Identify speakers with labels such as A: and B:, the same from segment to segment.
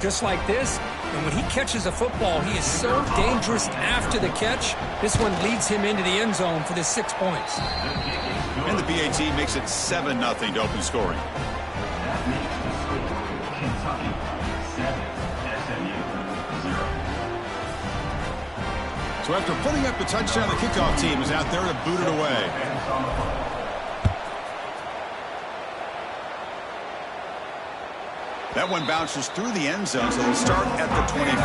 A: Just like this, and when he catches a football, he is so dangerous after the catch. This one leads him into the end zone for the 6 points.
B: And the BAT makes it 7-0 to open scoring. So after putting up the touchdown, the kickoff team is out there to boot it away. That one bounces through the end zone, so they'll start at the 25.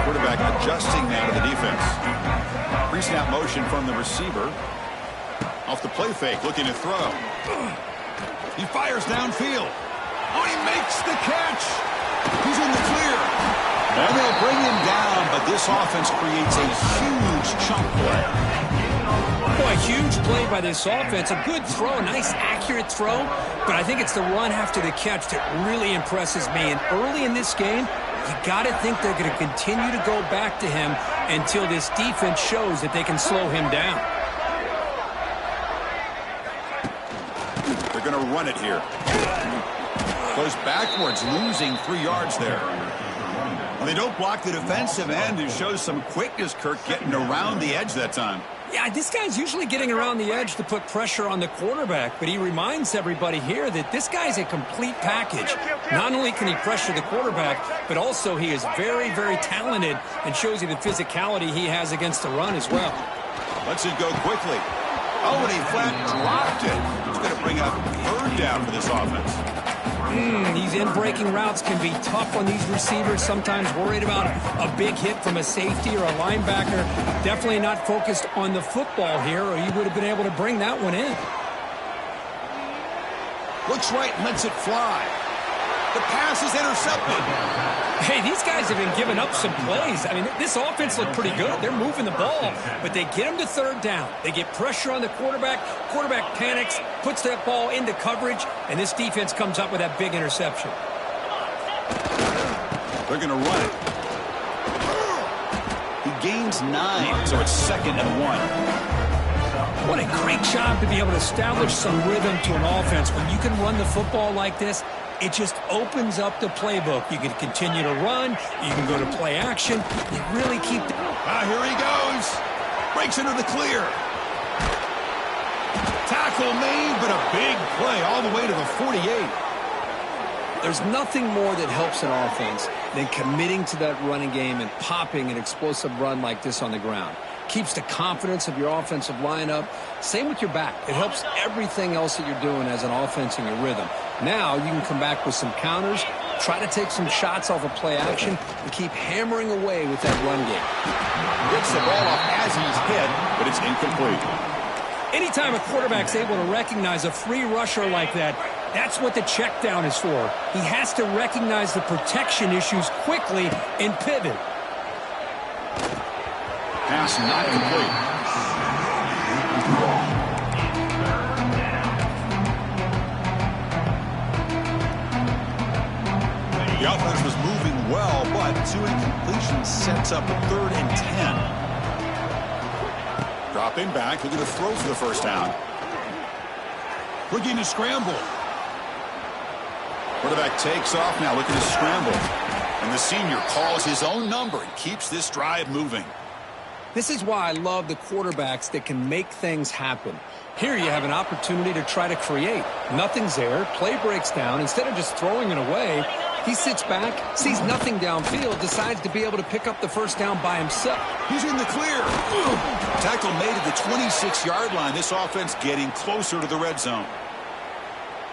B: Quarterback adjusting now to the defense. Pre-snap motion from the receiver. Off the play fake, looking to throw. He fires downfield. Oh, he makes the catch. He's in the clear. And they'll bring him down, but this offense creates a huge chunk play.
A: Boy, huge play by this offense. A good throw, a nice accurate throw. But I think it's the run after the catch that really impresses me. And early in this game, you got to think they're going to continue to go back to him until this defense shows that they can slow him down.
B: Going to run it here. Goes backwards, losing 3 yards there. Well, they don't block the defensive end, who shows some quickness, Kirk, getting around the edge that time.
A: Yeah, this guy's usually getting around the edge to put pressure on the quarterback, but he reminds everybody here that this guy's a complete package. Not only can he pressure the quarterback, but also he is very, very talented and shows you the physicality he has against the run as well.
B: Lets it go quickly. Oh, and he flat dropped it. It's going to bring up 3rd down for this offense.
A: These in-breaking routes can be tough on these receivers, sometimes worried about a big hit from a safety or a linebacker. Definitely not focused on the football here, or you would have been able to bring that one in.
B: Looks right, lets it fly. The pass is intercepted.
A: Hey, these guys have been giving up some plays. I mean, this offense looked pretty good. They're moving the ball, but they get him to 3rd down. They get pressure on the quarterback. Quarterback panics, puts that ball into coverage, and this defense comes up with that big interception.
B: They're going to run it. He gains 9, so it's 2nd and 1.
A: What a great job to be able to establish some rhythm to an offense. When you can run the football like this, it just opens up the playbook. You can continue to run. You can go to play action. You really keep...
B: Here he goes. Breaks into the clear. Tackle made, but a big play all the way to the 48.
A: There's nothing more that helps an offense than committing to that running game and popping an explosive run like this on the ground. Keeps the confidence of your offensive lineup. Same with your back. It helps everything else that you're doing as an offense in your rhythm. Now you can come back with some counters, try to take some shots off of play action, and keep hammering away with that run game.
B: Gets the ball off as he's hit, but it's incomplete.
A: Anytime a quarterback's able to recognize a free rusher like that, that's what the check down is for. He has to recognize the protection issues quickly and pivot.
B: Pass not complete. The offense was moving well, but 2 incompletions sets up a 3rd and 10. Dropping back, looking to throw for the 1st down. Looking to scramble. Quarterback takes off now, looking to scramble. And the senior calls his own number and keeps this drive moving.
A: This is why I love the quarterbacks that can make things happen. Here you have an opportunity to try to create. Nothing's there. Play breaks down. Instead of just throwing it away, he sits back, sees nothing downfield, decides to be able to pick up the 1st down by himself.
B: He's in the clear. Tackle made at the 26-yard line. This offense getting closer to the red zone.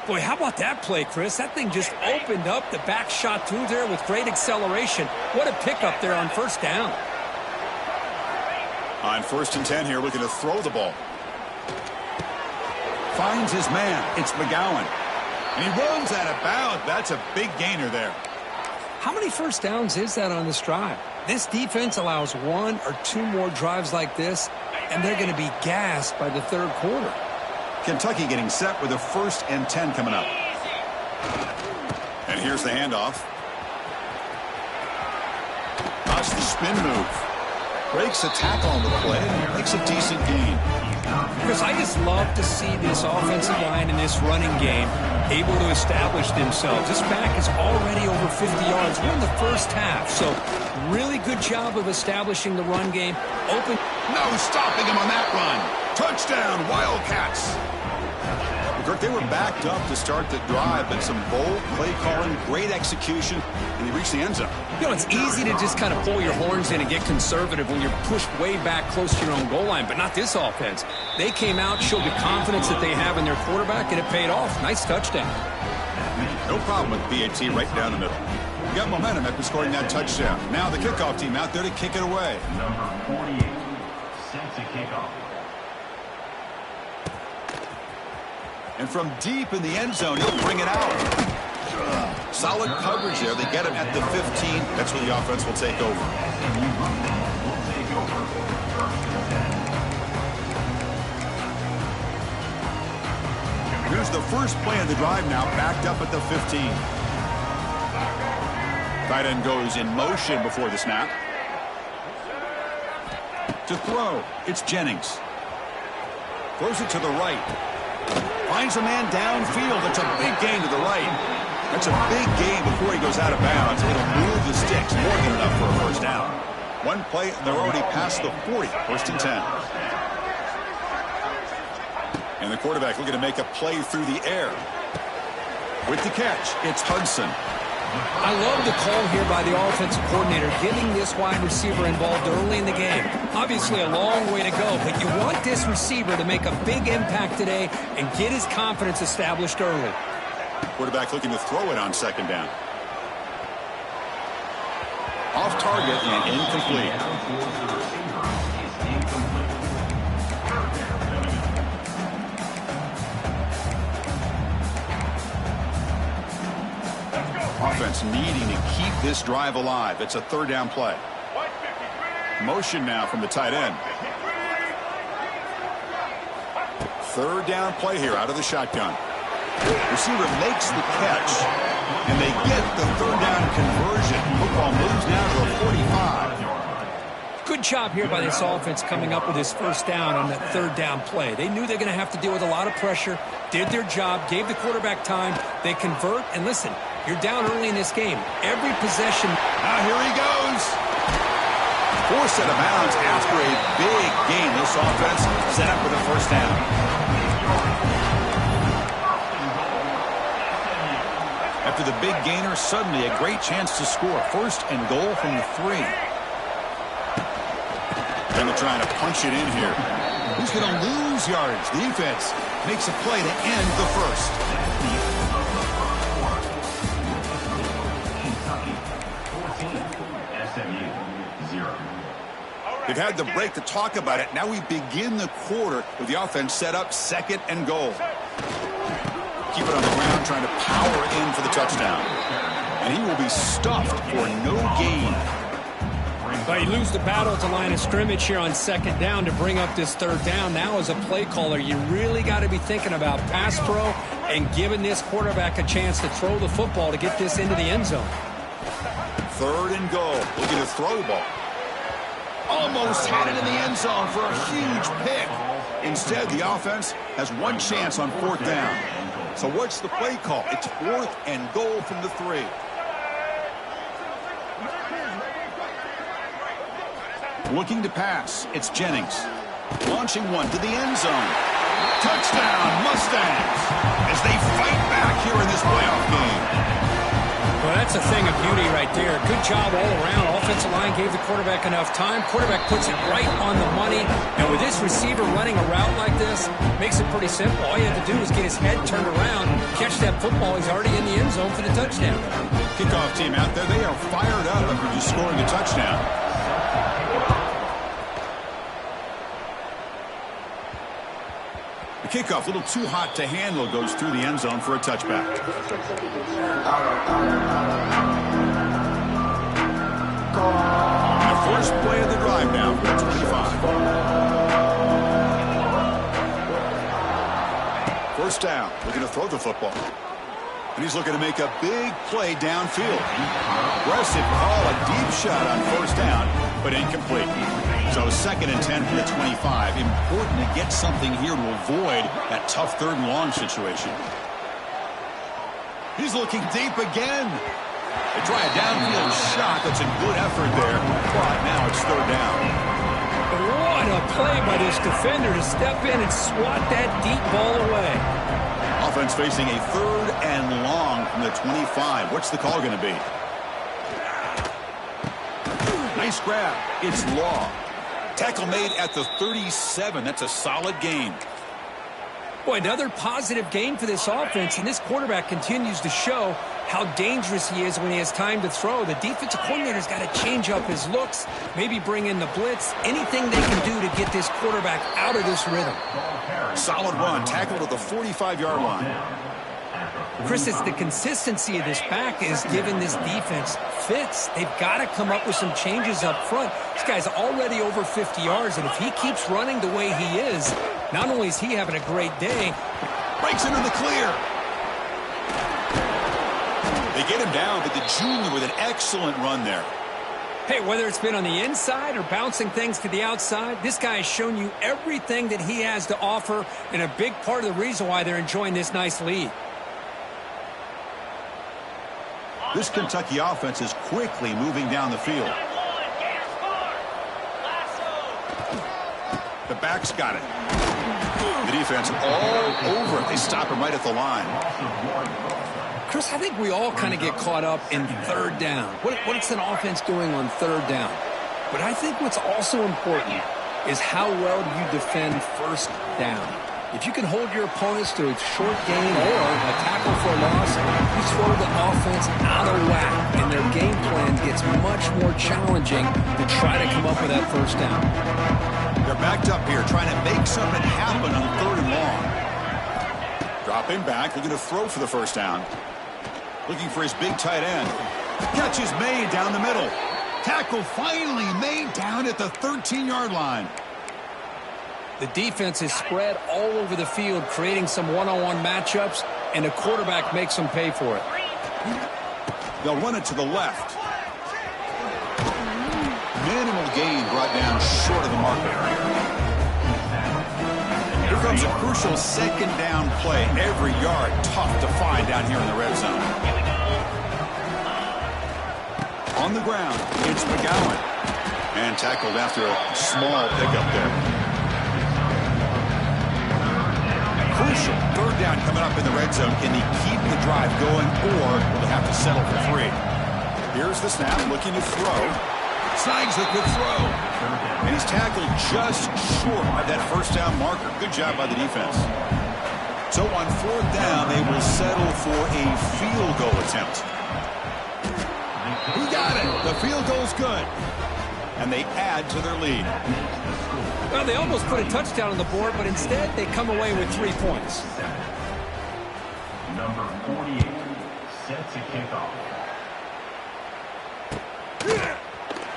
A: Boy, how about that play, Chris? That thing just opened up. The back shot through there with great acceleration. What a pickup there on 1st down.
B: On 1st and 10 here, looking to throw the ball. Finds his man. It's McGowan. And he runs out of bounds. That's a big gainer there.
A: How many 1st downs is that on this drive? This defense allows 1 or 2 more drives like this, and they're going to be gassed by the 3rd quarter.
B: Kentucky getting set with a 1st and 10 coming up. And here's the handoff. That's the spin move. Breaks a tackle on the play and makes a decent gain.
A: Chris, I just love to see this offensive line and this running game able to establish themselves. This back is already over 50 yards. We're in the first half, so really good job of establishing the run game. Open.
B: No stopping him on that run. Touchdown, Wildcats. Kirk, they were backed up to start the drive, but some bold play calling, great execution, and they reached the end zone.
A: You know, it's easy to just kind of pull your horns in and get conservative when you're pushed way back close to your own goal line, but not this offense. They came out, showed the confidence that they have in their quarterback, and it paid off. Nice touchdown.
B: No problem with BAT right down the middle. You got momentum after scoring that touchdown. Now the kickoff team out there to kick it away.
C: Number 48 sets a kickoff.
B: And from deep in the end zone, he'll bring it out. Solid coverage there. They get him at the 15. That's where the offense will take over. Here's the first play of the drive now, backed up at the 15. Tight end goes in motion before the snap. To throw, it's Jennings. Throws it to the right. Finds a man downfield. It's a big gain to the right. That's a big gain before he goes out of bounds. It'll move the sticks more than enough for a first down. One play, they're already past the 40. First and 10. And the quarterback looking to make a play through the air. With the catch, it's Hudson.
A: I love the call here by the offensive coordinator, getting this wide receiver involved early in the game. Obviously a long way to go, but you want this receiver to make a big impact today and get his confidence established early.
B: Quarterback looking to throw it on second down. Off target and incomplete. Offense needing to keep this drive alive. It's a third down play. Motion now from the tight end. Third down play here out of the shotgun. Receiver makes the catch, and they get the third down conversion. Football moves now to the 45.
A: Good job here by this offense coming up with his first down on that third down play. They knew they're going to have to deal with a lot of pressure, did their job, gave the quarterback time. They convert, and listen, you're down early in this game. Every possession.
B: Now here he goes. Forced out of bounds after a big gain. This offense set up with a first down. After the big gainer, suddenly a great chance to score. First and goal from the 3. Then they're trying to punch it in here. Who's going to lose yards? The defense makes a play to end the first. They've had the break to talk about it. Now we begin the quarter with the offense set up second and goal. Keep it on the ground, trying to power in for the touchdown. And he will be stuffed for no gain.
A: But you lose the battle at the line of scrimmage here on second down to bring up this third down. Now as a play caller, you really got to be thinking about pass pro and giving this quarterback a chance to throw the football to get this into the end zone.
B: Third and goal. Looking to throw the ball. Almost had it in the end zone for a huge pick. Instead, the offense has one chance on fourth down. So what's the play call? It's fourth and goal from the 3. Looking to pass. It's Jennings. Launching one to the end zone. Touchdown, Mustangs, as they fight back here in this playoff game.
A: Well, that's a thing of beauty right there. Good job all around. Offensive line gave the quarterback enough time. Quarterback puts it right on the money. And with this receiver running a route like this, makes it pretty simple. All you have to do is get his head turned around, catch that football. He's already in the end zone for the touchdown.
B: Kickoff team out there, they are fired up after just scoring a touchdown. The kickoff, a little too hot to handle, goes through the end zone for a touchback. And the first play of the drive now for the 25. First down, looking to throw the football. And he's looking to make a big play downfield. Aggressive call, a deep shot on first down, but incomplete. So 2nd and 10 from the 25. Important to get something here to avoid that tough 3rd and long situation. He's looking deep again. They try a downfield shot. That's a good effort there. But now it's 3rd down.
A: What a play by this defender to step in and swat that deep ball away.
B: Offense facing a 3rd and long from the 25. What's the call going to be? Nice grab. It's Law. Tackle made at the 37. That's a solid gain.
A: Boy, another positive gain for this offense, and this quarterback continues to show how dangerous he is when he has time to throw. The defensive coordinator's got to change up his looks, maybe bring in the blitz, anything they can do to get this quarterback out of this rhythm.
B: Solid run, tackled at the 45-yard line.
A: Chris, it's the consistency of this back is giving this defense fits. They've got to come up with some changes up front. This guy's already over 50 yards, and if he keeps running the way he is, not only is he having a great day,
B: breaks into the clear. They get him down, but the junior with an excellent run there.
A: Hey, whether it's been on the inside or bouncing things to the outside, this guy has shown you everything that he has to offer, and a big part of the reason why they're enjoying this nice lead.
B: This Kentucky offense is quickly moving down the field. The back's got it. The defense all over it. They stop him right at the line.
A: Chris, I think we all kind of get caught up in 3rd down. What's an offense doing on 3rd down? But I think what's also important is how well do you defend 1st down. If you can hold your opponents to a short gain or a tackle for a loss, you throw the offense out of whack, and their game plan gets much more challenging to try to come up with that 1st down.
B: They're backed up here, trying to make something happen on 3rd and long. Dropping back, looking to throw for the 1st down. Looking for his big tight end. Catch is made down the middle. Tackle finally made down at the 13-yard line.
A: The defense is spread all over the field, creating some one-on-one matchups, and the quarterback makes them pay for it.
B: They'll run it to the left. Minimal gain brought down short of the marker. Here comes a crucial 2nd down play. Every yard tough to find down here in the red zone. On the ground, it's McGowan. And tackled after a small pickup there. Crucial 3rd down coming up in the red zone. Can he keep the drive going, or will they have to settle for 3? Here's the snap, looking to throw. Snags the good throw. And he's tackled just short of that 1st down marker. Good job by the defense. So on 4th down, they will settle for a field goal attempt. He got it. The field goal's good. And they add to their lead.
A: Well, they almost put a touchdown on the board, but instead they come away with 3 points.
C: Number 48 set to kick off.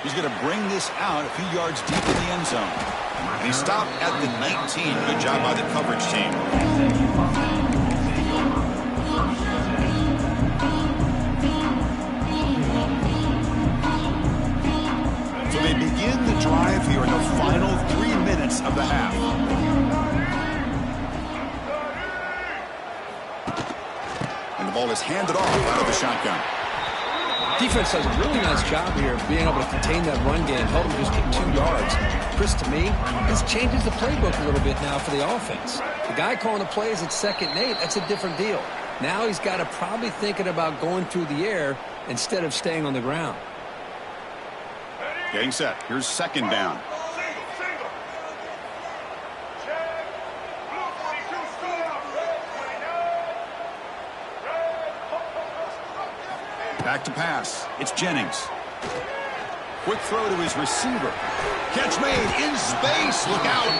B: He's going to bring this out a few yards deep in the end zone. And he stopped at the 19. Good job by the coverage team. So they begin the drive here in the final 3 minutes of the half. And the ball is handed off out of the shotgun.
A: Defense does a really nice job here of being able to contain that run game, held them just to 2 yards. Chris, to me, this changes the playbook a little bit now for the offense. The guy calling the plays at 2nd and 8, that's a different deal. Now he's got to probably thinking about going through the air instead of staying on the ground.
B: Getting set. Here's 2nd down. Back to pass. It's Jennings. Quick throw to his receiver. Catch made in space. Look out.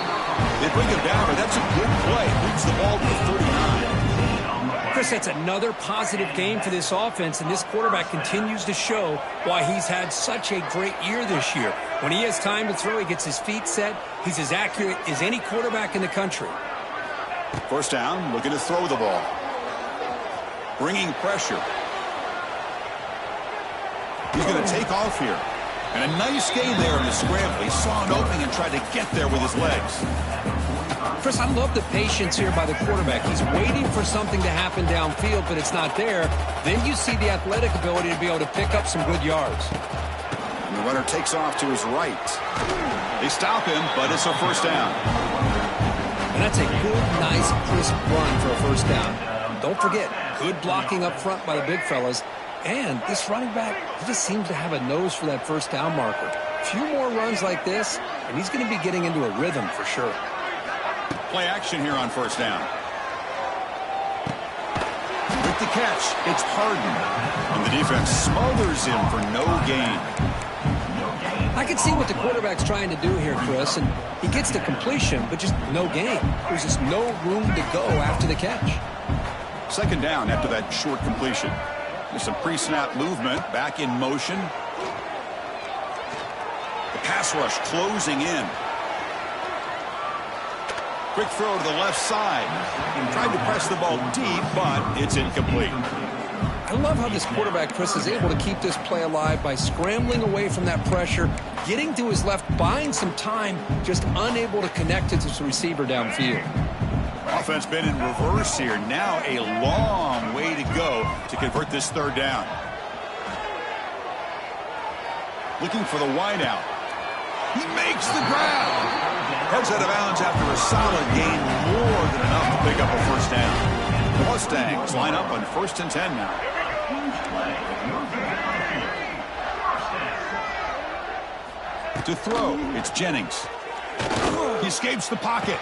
B: They bring him down, but that's a good play. Moves the ball to the 39.
A: Chris, that's another positive game for this offense, and this quarterback continues to show why he's had such a great year this year. When he has time to throw, he gets his feet set. He's as accurate as any quarterback in the country.
B: 1st down, looking to throw the ball. bringing pressure. He's going to take off here. And a nice gain there in the scramble. He saw an opening and tried to get there with his legs.
A: Chris, I love the patience here by the quarterback. He's waiting for something to happen downfield, but it's not there. Then you see the athletic ability to be able to pick up some good yards.
B: And the runner takes off to his right. They stop him, but it's a first down.
A: And that's a good, nice, crisp run for a first down. Don't forget, good blocking up front by the big fellas. And this running back, he just seems to have a nose for that first down marker. A few more runs like this, and he's going to be getting into a rhythm for sure.
B: Play action here on first down. With the catch, it's Harden. And the defense smothers him for no gain.
A: I can see what the quarterback's trying to do here, Chris, and he gets the completion, but just no gain. There's just no room to go after the catch.
B: Second down after that short completion. There's some pre-snap movement, back in motion. The pass rush closing in. Quick throw to the left side. And tried to press the ball deep, but it's incomplete.
A: I love how this quarterback, Chris, is able to keep this play alive by scrambling away from that pressure, getting to his left, buying some time, just unable to connect to this receiver downfield.
B: Offense been in reverse here. Now a long way to go to convert this third down. Looking for the wideout. He makes the grab. Heads out of bounds after a solid gain, more than enough to pick up a first down. The Mustangs line up on 1st and 10 now. To throw, it's Jennings. He escapes the pocket.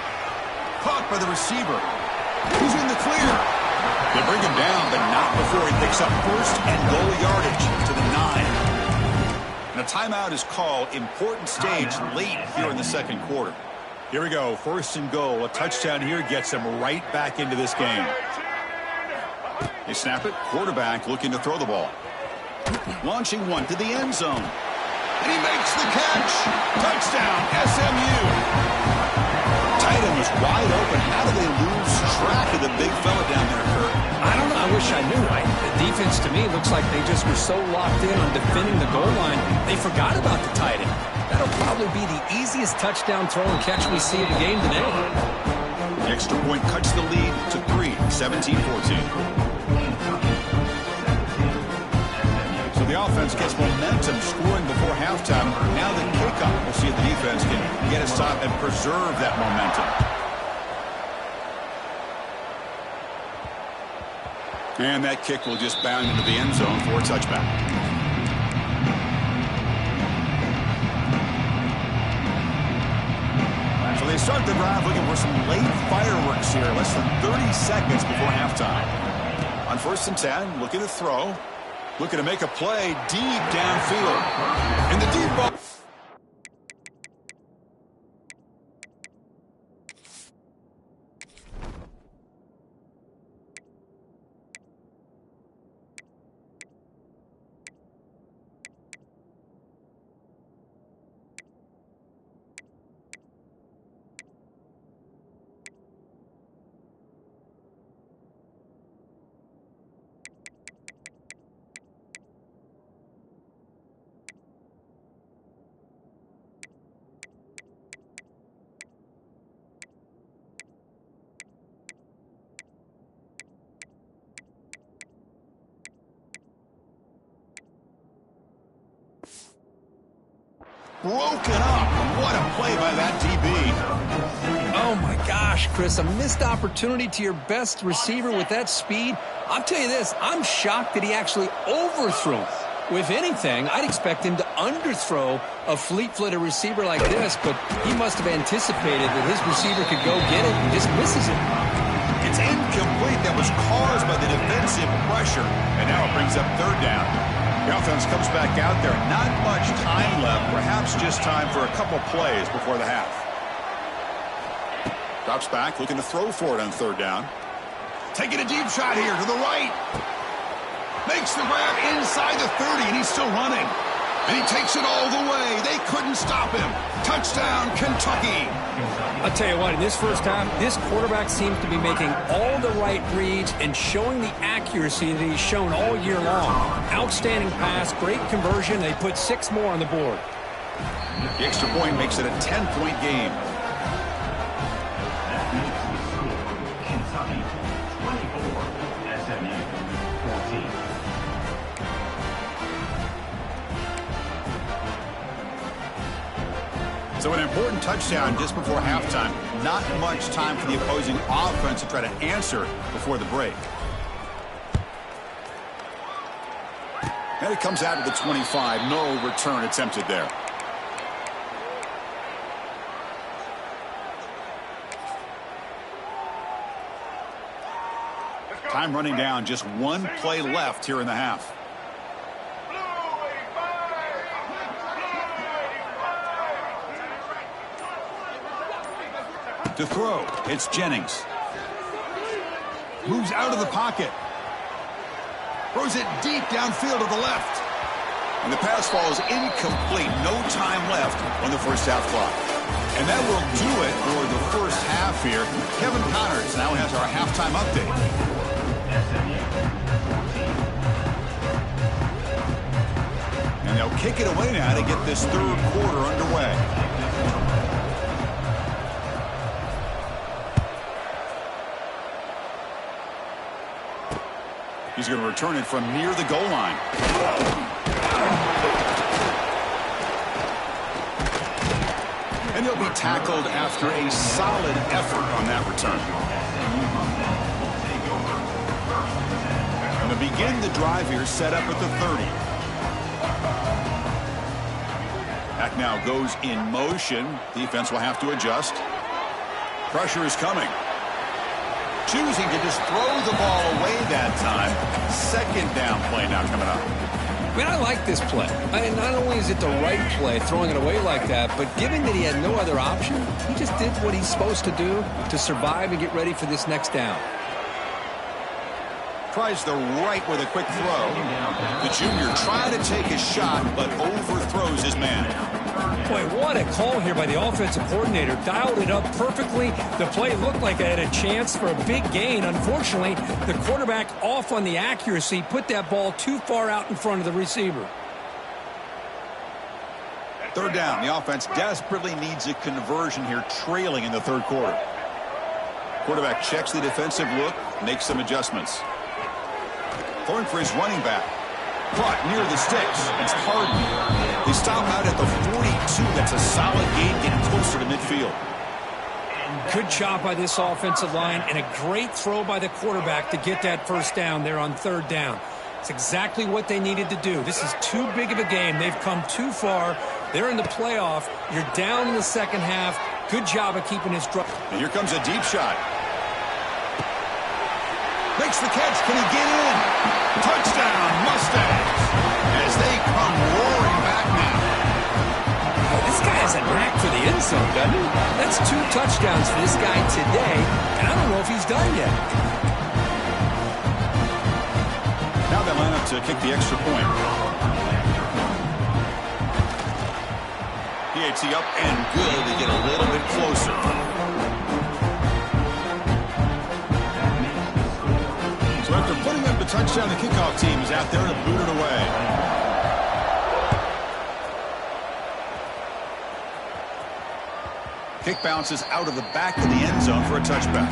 B: Caught by the receiver. He's in the clear. They bring him down, but not before he picks up first and goal yardage to the 9. And a timeout is called. Important stage late here in the second quarter. Here we go. 1st and goal. A touchdown here gets them right back into this game. They snap it. Quarterback looking to throw the ball. Launching one to the end zone. And he makes the catch. Touchdown, SMU. Tight end was wide open. How do they lose track of the big fella down there, Kurt?
A: I don't know. I wish I knew. The defense, to me, looks like they just were so locked in on defending the goal line, they forgot about the tight end. That'll probably be the easiest touchdown throw and catch we see in the game today.
B: The extra point cuts the lead to 3, 17-14. So the offense gets momentum scoring before halftime. Now the kickoff. We'll see if the defense can get a stop and preserve that momentum. And that kick will just bound into the end zone for a touchback. So they start the drive looking for some late fireworks here. Less than 30 seconds before halftime. On 1st and 10, looking to throw. Looking to make a play deep downfield. In the deep ball. Broken up. What a play by that DB.
A: Oh, my gosh, Chris, a missed opportunity to your best receiver with that speed. I'll tell you this, I'm shocked that he actually overthrew him. If anything, I'd expect him to underthrow a fleet-footed receiver like this, but he must have anticipated that his receiver could go get it and just misses it.
B: It's incomplete. That was caused by the defensive pressure, and now it brings up third down. The offense comes back out there. Not much time left. Perhaps just time for a couple plays before the half. Drops back, looking to throw for it on third down. Taking a deep shot here to the right. Makes the grab inside the 30, and he's still running. And he takes it all the way. They couldn't stop him. Touchdown, Kentucky.
A: I'll tell you what, in this first half, this quarterback seems to be making all the right reads and showing the accuracy that he's shown all year long. Outstanding pass, great conversion. They put 6 more on the board.
B: The extra point makes it a 10-point game.
C: Kentucky 24, SMU 14.
B: So an important touchdown just before halftime. Not much time for the opposing offense to try to answer before the break. And it comes out of the 25. No return attempted there. Time running down. Just 1 play left here in the half. To throw, it's Jennings. Moves out of the pocket. Throws it deep downfield to the left. And the pass falls incomplete. No time left on the first half clock. And that will do it for the first half here. Kevin Connors now has our halftime update. And they'll kick it away now to get this third quarter underway. He's going to return it from near the goal line. And he'll be tackled after a solid effort on that return. And to begin the drive here, set up at the 30. Back now goes in motion. Defense will have to adjust. Pressure is coming. Choosing to just throw the ball away that time. Second down play now coming up.
A: I mean, I like this play. Not only is it the right play, throwing it away like that, but given that he had no other option, he just did what he's supposed to do to survive and get ready for this next down.
B: Tries the right with a quick throw. The junior trying to take a shot, but overthrows his man.
A: Boy, what a call here by the offensive coordinator. Dialed it up perfectly. The play looked like it had a chance for a big gain. Unfortunately, the quarterback off on the accuracy, put that ball too far out in front of the receiver.
B: Third down. The offense desperately needs a conversion here, trailing in the third quarter. Quarterback checks the defensive look, makes some adjustments. Throwing for his running back. Caught near the sticks. It's Harden. They stop out at the 42. That's a solid gain, getting closer to midfield.
A: Good job by this offensive line and a great throw by the quarterback to get that first down there on third down. It's exactly what they needed to do. This is too big of a game. They've come too far. They're in the playoff. You're down in the second half. Good job of keeping his drive.
B: And here comes a deep shot. Makes the catch. Can he get in? Touchdown, Mustangs. As they come roaring back now.
A: Oh, this guy has a knack for the end zone, doesn't he? That's 2 touchdowns for this guy today, and I don't know if he's done yet.
B: Now they line up to kick the extra point. PAT up and good to get a little bit closer. So after putting up the touchdown, the kickoff team is out there to boot it away. Kick bounces out of the back of the end zone for a touchback.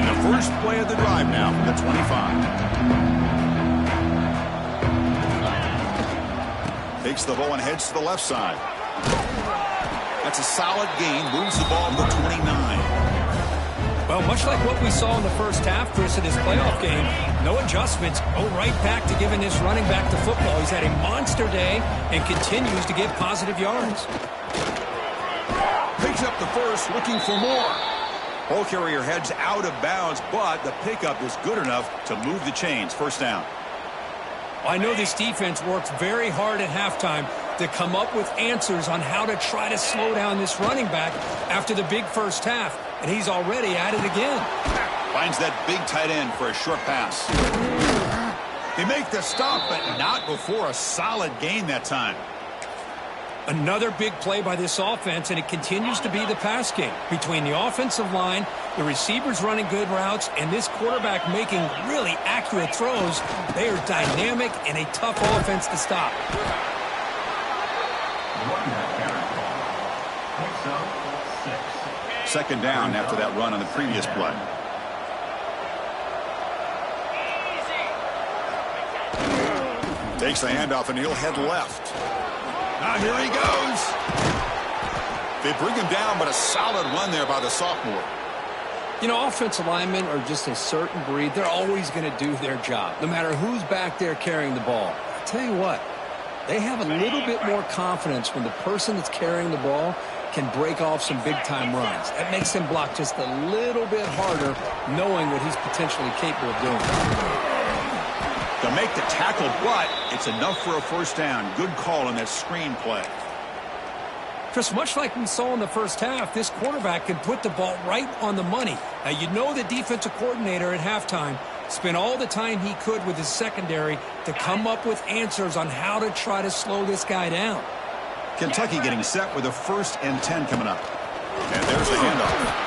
B: The first play of the drive now from the 25. Takes the ball and heads to the left side. That's a solid gain. Moves the ball to the 29.
A: Well, much like what we saw in the first half, Chris, in this playoff game, no adjustments. Go right back to giving this running back the football. He's had a monster day and continues to get positive yards.
B: Picks up the first, looking for more. Ball carrier heads out of bounds, but the pickup is good enough to move the chains. First down.
A: I know this defense works very hard at halftime to come up with answers on how to try to slow down this running back after the big first half, and he's already at it again.
B: Finds that big tight end for a short pass. They make the stop, but not before a solid gain that time.
A: Another big play by this offense, and it continues to be the pass game. Between the offensive line, the receivers running good routes, and this quarterback making really accurate throws, they are dynamic and a tough offense to stop.
B: Second down after that run on the previous play. Takes the handoff, and he'll head left. Now here he goes. They bring him down, but a solid run there by the sophomore.
A: You know, offensive linemen are just a certain breed. They're always going to do their job, no matter who's back there carrying the ball. I'll tell you what, they have a little bit more confidence when the person that's carrying the ball can break off some big-time runs. That makes him block just a little bit harder, knowing what he's potentially capable of doing.
B: To make the tackle, but it's enough for a first down. Good call on that screen play.
A: Chris, much like we saw in the first half, this quarterback can put the ball right on the money. Now, you know the defensive coordinator at halftime spent all the time he could with his secondary to come up with answers on how to try to slow this guy down.
B: Kentucky getting set with a 1st and 10 coming up. And there's the handoff.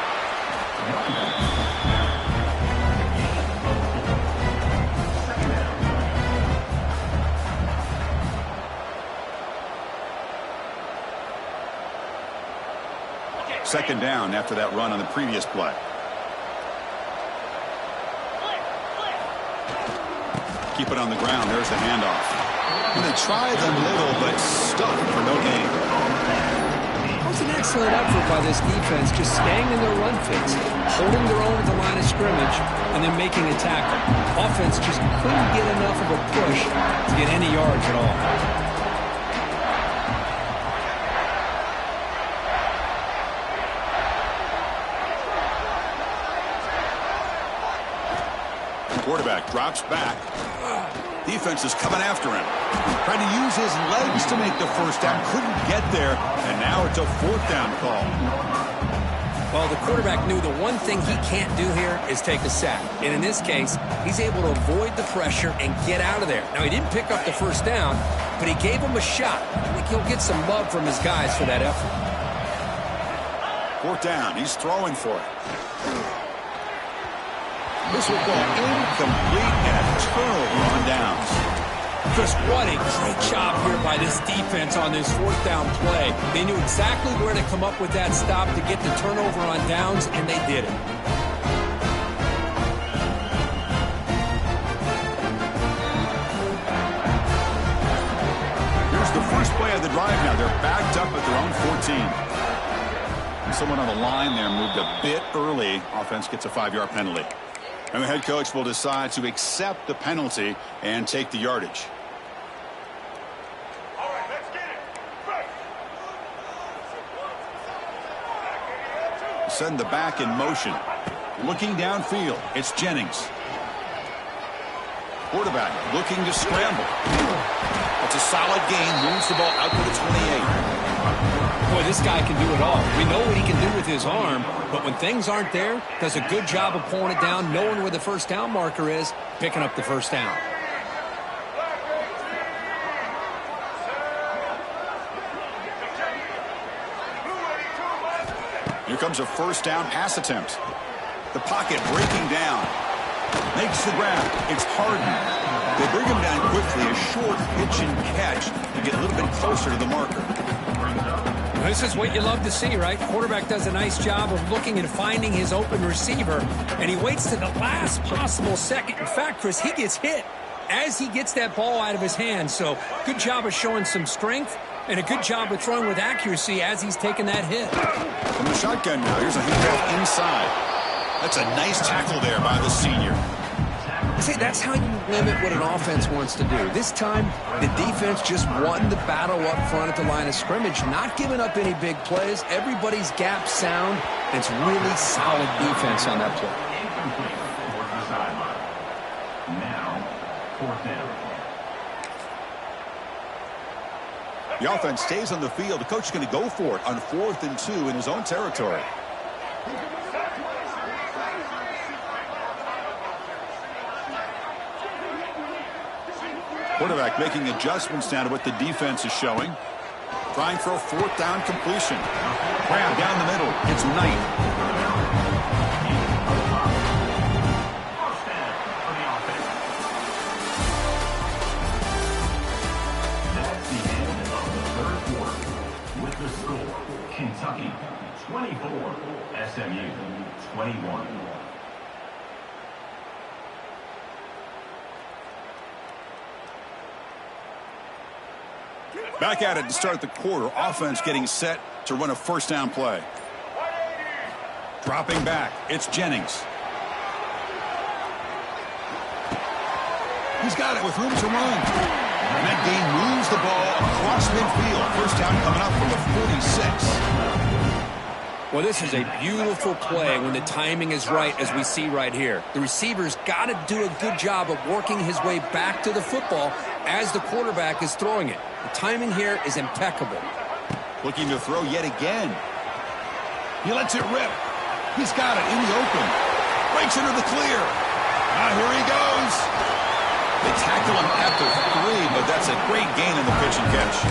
B: Second down after that run on the previous play. Keep it on the ground. There's the handoff. And they tried a little, but stuck for no gain.
A: That was an excellent effort by this defense, just staying in their run fits, holding their own at the line of scrimmage, and then making a tackle. Offense just couldn't get enough of a push to get any yards at all.
B: Quarterback drops back. Defense is coming after him. Trying to use his legs to make the first down. Couldn't get there. And now it's a 4th down call.
A: Well, the quarterback knew the one thing he can't do here is take a sack. And in this case, he's able to avoid the pressure and get out of there. Now, he didn't pick up the first down, but he gave him a shot. I think he'll get some love from his guys for that effort.
B: 4th down. He's throwing for it. This will go incomplete and a turnover on downs.
A: Chris, what a great job here by this defense on this 4th down play. They knew exactly where to come up with that stop to get the turnover on downs, and they did it.
B: Here's the first play of the drive now. They're backed up at their own 14. And someone on the line there moved a bit early. Offense gets a 5-yard penalty. And the head coach will decide to accept the penalty and take the yardage.
D: All right, let's get it.
B: Send the back in motion. Looking downfield, it's Jennings. Quarterback looking to scramble. It's a solid gain, moves the ball out to the 28.
A: Boy, this guy can do it all. We know what he can do with his arm, but when things aren't there, does a good job of pulling it down, knowing where the first down marker is, picking up the first down.
B: Here comes a first down pass attempt. The pocket breaking down. Makes the grab. It's Harden. They bring him down quickly. A short pitch and catch to get a little bit closer to the marker.
A: This is what you love to see, right? Quarterback does a nice job of looking and finding his open receiver, and he waits to the last possible second. In fact, Chris, he gets hit as he gets that ball out of his hands. So good job of showing some strength and a good job of throwing with accuracy as he's taking that hit.
B: From the shotgun now, here's a handoff inside. That's a nice tackle there by the senior.
A: See, that's how you limit what an offense wants to do. This time, the defense just won the battle up front at the line of scrimmage, not giving up any big plays. Everybody's gap sound. It's really solid defense on that play.
C: Now, 4th down.
B: The offense stays on the field. The coach is going to go for it on 4th and 2 in his own territory. Quarterback making adjustments now to what the defense is showing. Trying for a 4th down completion. Grab down the middle. It's Knight.
C: That's the end of the 3rd quarter. With the score, Kentucky 24, SMU 21.
B: Back at it to start the quarter. Offense getting set to run a 1st down play. Dropping back. It's Jennings. He's got it with room to run. And that gain moves the ball across midfield. 1st down coming up from the 46.
A: Well, this is a beautiful play when the timing is right, as we see right here. The receiver's got to do a good job of working his way back to the football as the quarterback is throwing it. The timing here is impeccable.
B: Looking to throw yet again. He lets it rip. He's got it in the open. Breaks into the clear. Here he goes. They tackle him at the 3, but that's a great gain in the pitch and catch.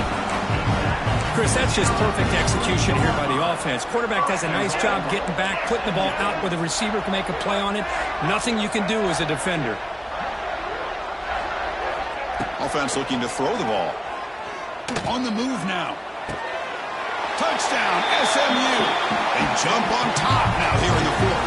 D: Chris, that's just perfect execution here by the offense. Quarterback does a nice job getting back, putting the ball out where the receiver can make a play on it. Nothing you can do as a defender.
B: Offense looking to throw the ball. On the move now. Touchdown, SMU. They jump on top now here in the 4th.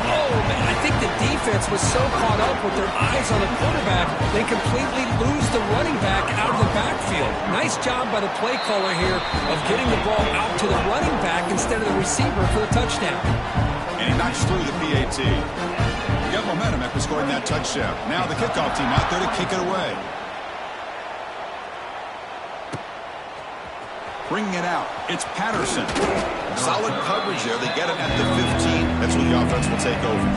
A: Oh, man, I think the defense was so caught up with their eyes on the quarterback, they completely lose the running back out of the backfield. Nice job by the play caller here of getting the ball out to the running back instead of the receiver for the touchdown.
B: And he knocks through the PAT. You got momentum after scoring that touchdown. Now the kickoff team out there to kick it away. Bringing it out. It's Patterson. Solid coverage there. They get it at the 15. That's when the offense will take over.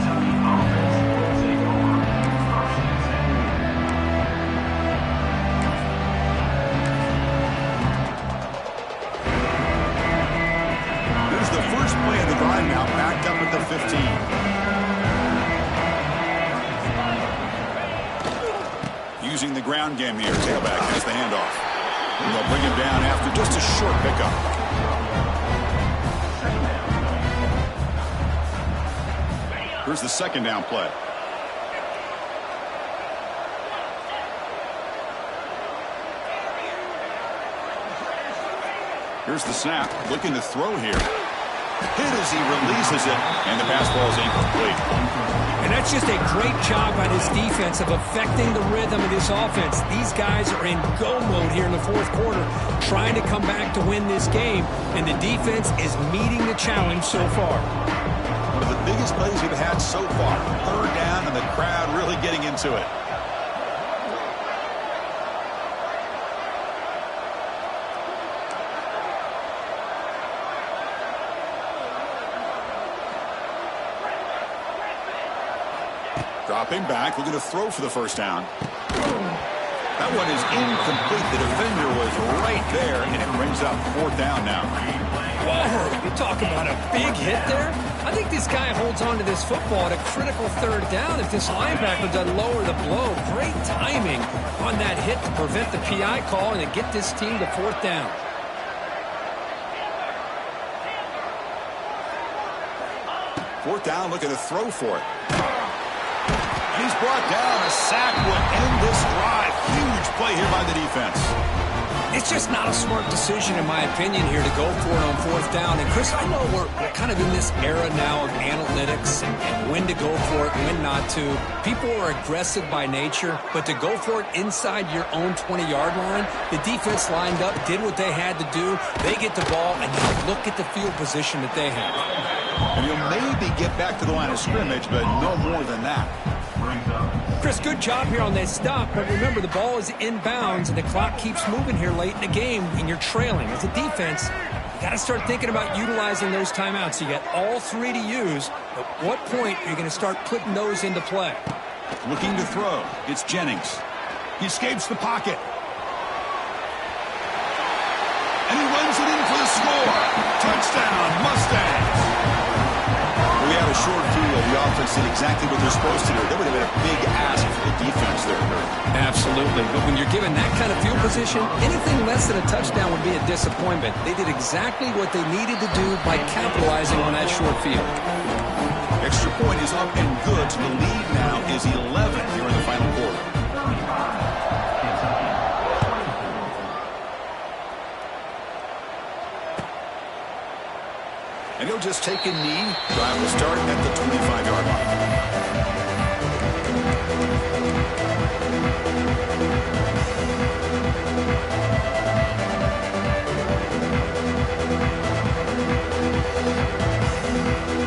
B: Here's the first play of the drive now, backed up at the 15. Using the ground game here. Tailback has the handoff. And they'll bring him down after just a short pickup. Here's the 2nd down play. Here's the snap. Looking to throw here. Hit as he releases it, and the pass ball is incomplete.
D: And that's just a great job by this defense of affecting the rhythm of this offense. These guys are in go mode here in the 4th quarter, trying to come back to win this game, and the defense is meeting the challenge so far.
B: One of the biggest plays we've had so far. 3rd down, and the crowd really getting into it. Dropping back, looking to throw for the 1st down. That one is incomplete. The defender was right there, and it brings up 4th down now.
A: Whoa, you talk about a big hit there? I think this guy holds on to this football at a critical 3rd down if this linebacker doesn't lower the blow. Great timing on that hit to prevent the PI call and to get this team to 4th down.
B: Fourth down, looking to throw for it. He's brought down. A sack would end this drive. Huge play here by the defense.
A: It's just not a smart decision, in my opinion, here to go for it on 4th down. And, Chris, I know we're kind of in this era now of analytics and when to go for it, when not to. People are aggressive by nature, but to go for it inside your own 20-yard line, the defense lined up, did what they had to do. They get the ball, and now look at the field position that they have.
B: And you'll maybe get back to the line of scrimmage, but no more than that.
A: Chris, good job here on that stop, but remember, the ball is inbounds, and the clock keeps moving here late in the game, and you're trailing. As a defense, you got to start thinking about utilizing those timeouts. You got all 3 to use. At what point are you going to start putting those into play?
B: Looking to throw. It's Jennings. He escapes the pocket. And he runs it in for the score. Touchdown, Mustangs. We had a a short field, the offense did exactly what they're supposed to do. That would have been a big ask for the defense there.
D: Absolutely. But when you're given that kind of field position, anything less than a touchdown would be a disappointment. They did exactly what they needed to do by capitalizing on that short field.
B: Extra point is up and good. So the lead now is 11 here in the final quarter. And he'll just take a knee. Drive will start at the 25-yard line.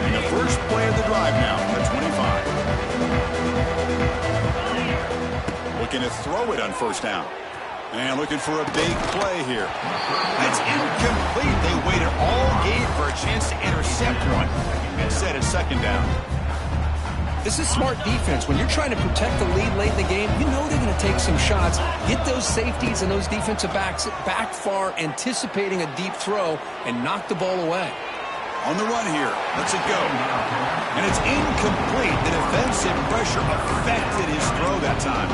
B: And the first play of the drive now from the 25. Looking to throw it on first down. And looking for a big play here. It's incomplete. They waited all game for a chance to intercept one. Instead, it's second down.
D: This is smart defense. When you're trying to protect the lead late in the game, you know they're going to take some shots, get those safeties and those defensive backs back far, anticipating a deep throw, and knock the ball away.
B: On the run here. Let's it go. And it's incomplete. The defensive pressure affected his throw that time.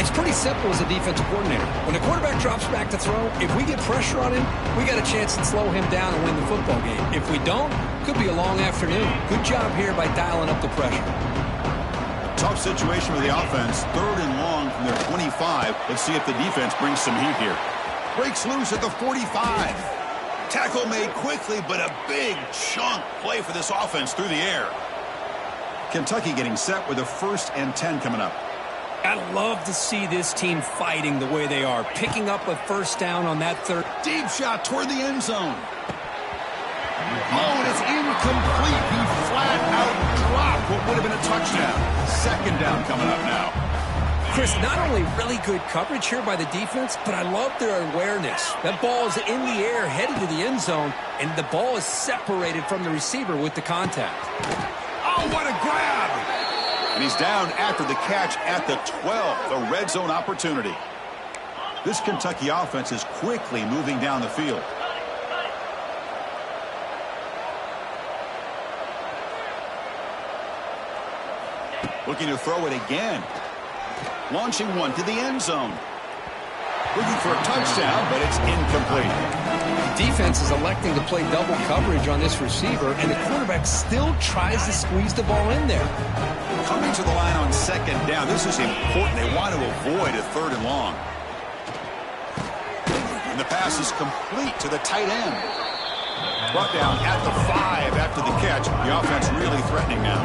D: It's pretty simple as a defensive coordinator. When the quarterback drops back to throw, if we get pressure on him, we got a chance to slow him down and win the football game. If we don't, could be a long afternoon. Good job here by dialing up the pressure.
B: Tough situation with the offense. 3rd and long from their 25. Let's see if the defense brings some heat here. Breaks loose at the 45. Tackle made quickly, but a big chunk play for this offense through the air. Kentucky getting set with a 1st and 10 coming up.
D: I love to see this team fighting the way they are, picking up a first down on that third.
B: Deep shot toward the end zone. Oh, and it's incomplete. He flat out dropped what would have been a touchdown. Second down coming up now.
D: Chris, not only really good coverage here by the defense, but I love their awareness. That ball is in the air, headed to the end zone, and the ball is separated from the receiver with the contact.
B: Oh, what a grab! And he's down after the catch at the 12, the red zone opportunity. This Kentucky offense is quickly moving down the field. Looking to throw it again. Launching one to the end zone. Looking for a touchdown, but it's incomplete.
D: The defense is electing to play double coverage on this receiver, and the quarterback still tries to squeeze the ball in there.
B: Coming to the line on second down. This is important. They want to avoid a 3rd and long. And the pass is complete to the tight end. Brought down at the 5 after the catch. The offense really threatening now.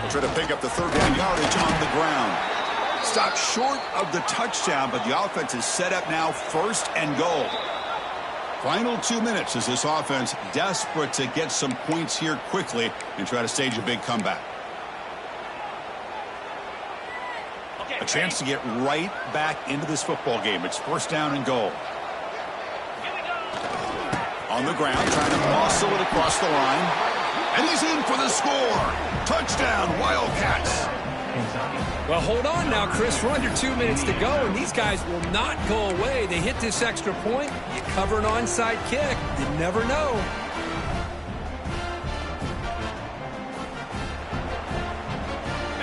B: They'll try to pick up the 3rd down yardage on the ground. Stopped short of the touchdown, but the offense is set up now 1st and goal. Final 2 minutes as this offense desperate to get some points here quickly and try to stage a big comeback. A chance to get right back into this football game. It's 1st down and goal. On the ground, trying to muscle it across the line. And he's in for the score. Touchdown, Wildcats.
D: Well, hold on now, Chris. We're under 2 minutes to go, and these guys will not go away. They hit this extra point. You cover an onside kick. You never know.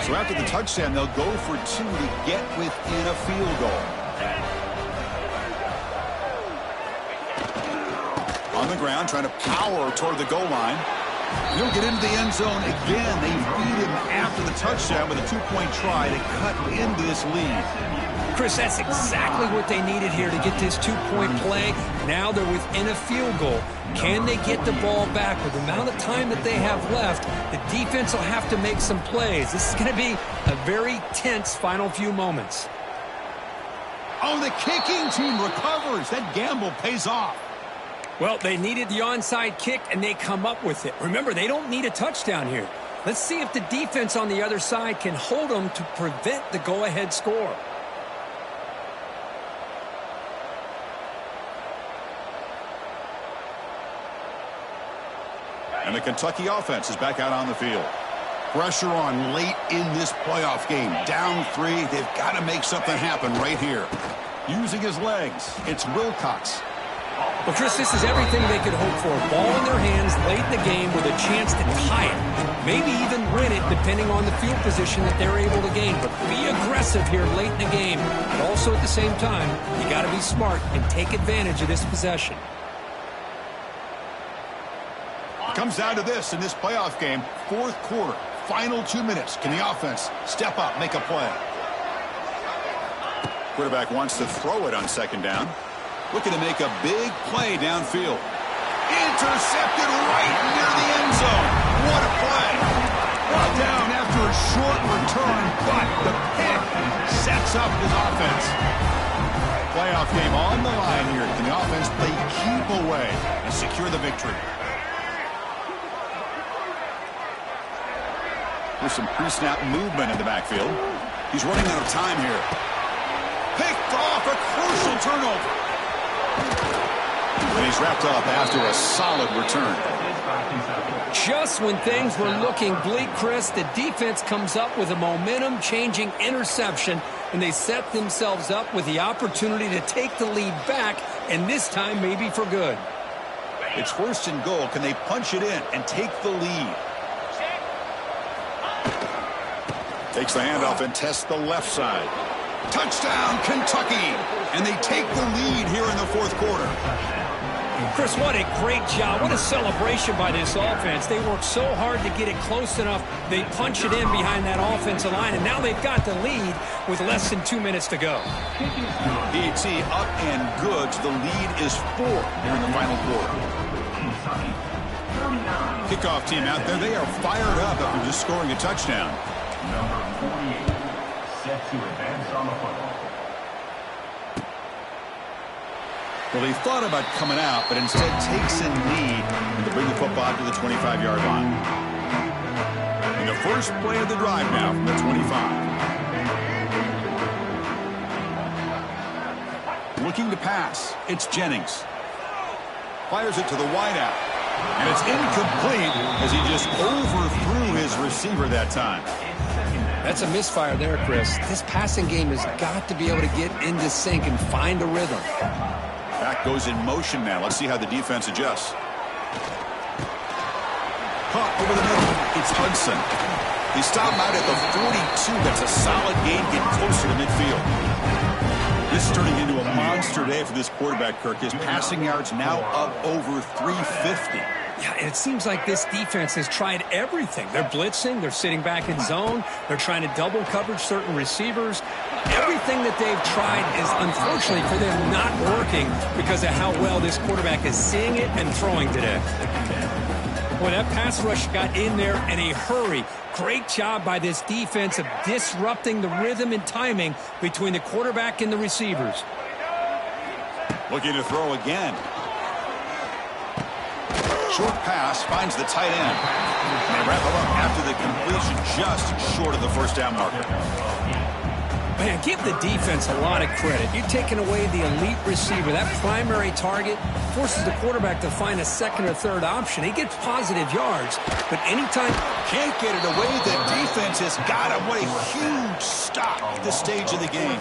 B: So after the touchdown, they'll go for 2 to get within a field goal. On the ground, trying to power toward the goal line. He'll get into the end zone again. They beat him after the touchdown with a 2-point try to cut into this lead.
D: Chris, that's exactly what they needed here to get this 2-point play. Now they're within a field goal. Can they get the ball back? With the amount of time that they have left, the defense will have to make some plays. This is going to be a very tense final few moments.
B: Oh, the kicking team recovers. That gamble pays off.
D: Well, they needed the onside kick, and they come up with it. Remember, they don't need a touchdown here. Let's see if the defense on the other side can hold them to prevent the go-ahead score.
B: And the Kentucky offense is back out on the field. Pressure on late in this playoff game. Down 3. They've got to make something happen right here. Using his legs, it's Wilcox.
D: Well, Chris, this is everything they could hope for. Ball in their hands late in the game with a chance to tie it. Maybe even win it depending on the field position that they're able to gain. But be aggressive here late in the game. But also at the same time, you got to be smart and take advantage of this possession.
B: Comes down to this in this playoff game. Fourth quarter, final 2 minutes. Can the offense step up, make a play? Quarterback wants to throw it on second down. Looking to make a big play downfield. Intercepted right near the end zone. What a play. Brought down after a short return, but the pick sets up his offense. Playoff game on the line here. Can the offense play keep away and secure the victory? There's some pre-snap movement in the backfield. He's running out of time here. Picked off, a crucial turnover. And he's wrapped up after a solid return.
D: Just when things were looking bleak, Chris, the defense comes up with a momentum-changing interception, and they set themselves up with the opportunity to take the lead back, and this time maybe for good.
B: It's first and goal. Can they punch it in and take the lead? Takes the handoff and tests the left side. Touchdown, Kentucky! And they take the lead here in the fourth quarter.
D: Chris, what a great job. What a celebration by this offense. They worked so hard to get it close enough. They punch it in behind that offensive line, and now they've got the lead with less than 2 minutes to go.
B: PAT up and good. The lead is 4 here in the final quarter. Kickoff team out there. They are fired up after just scoring a touchdown.
C: Number 48, set to advance on the football.
B: Well, he thought about coming out, but instead takes a knee to bring the football to the 25-yard line. And the first play of the drive now from the 25. Looking to pass. It's Jennings. Fires it to the wideout. And it's incomplete as he just overthrew his receiver that time.
A: That's a misfire there, Chris. This passing game has got to be able to get into sync and find a rhythm.
B: Back goes in motion now. Let's see how the defense adjusts. Caught over the middle. It's Hudson. They stop him out at the 42. That's a solid gain, getting closer to midfield. This is turning into a monster day for this quarterback, Kirk. His passing yards now up over 350.
D: Yeah, and it seems like this defense has tried everything. They're blitzing. They're sitting back in zone. They're trying to double coverage certain receivers. Everything that they've tried is, unfortunately for them, not working because of how well this quarterback is seeing it and throwing today. Boy, that pass rush got in there in a hurry. Great job by this defense of disrupting the rhythm and timing between the quarterback and the receivers.
B: Looking to throw again. Short pass finds the tight end. And they wrap him up after the completion, just short of the first down marker.
D: Man, give the defense a lot of credit. You're taking away the elite receiver. That primary target forces the quarterback to find a second or third option. He gets positive yards, but anytime
B: Can't get it away. The defense has got him. What a huge stop at this stage of the game.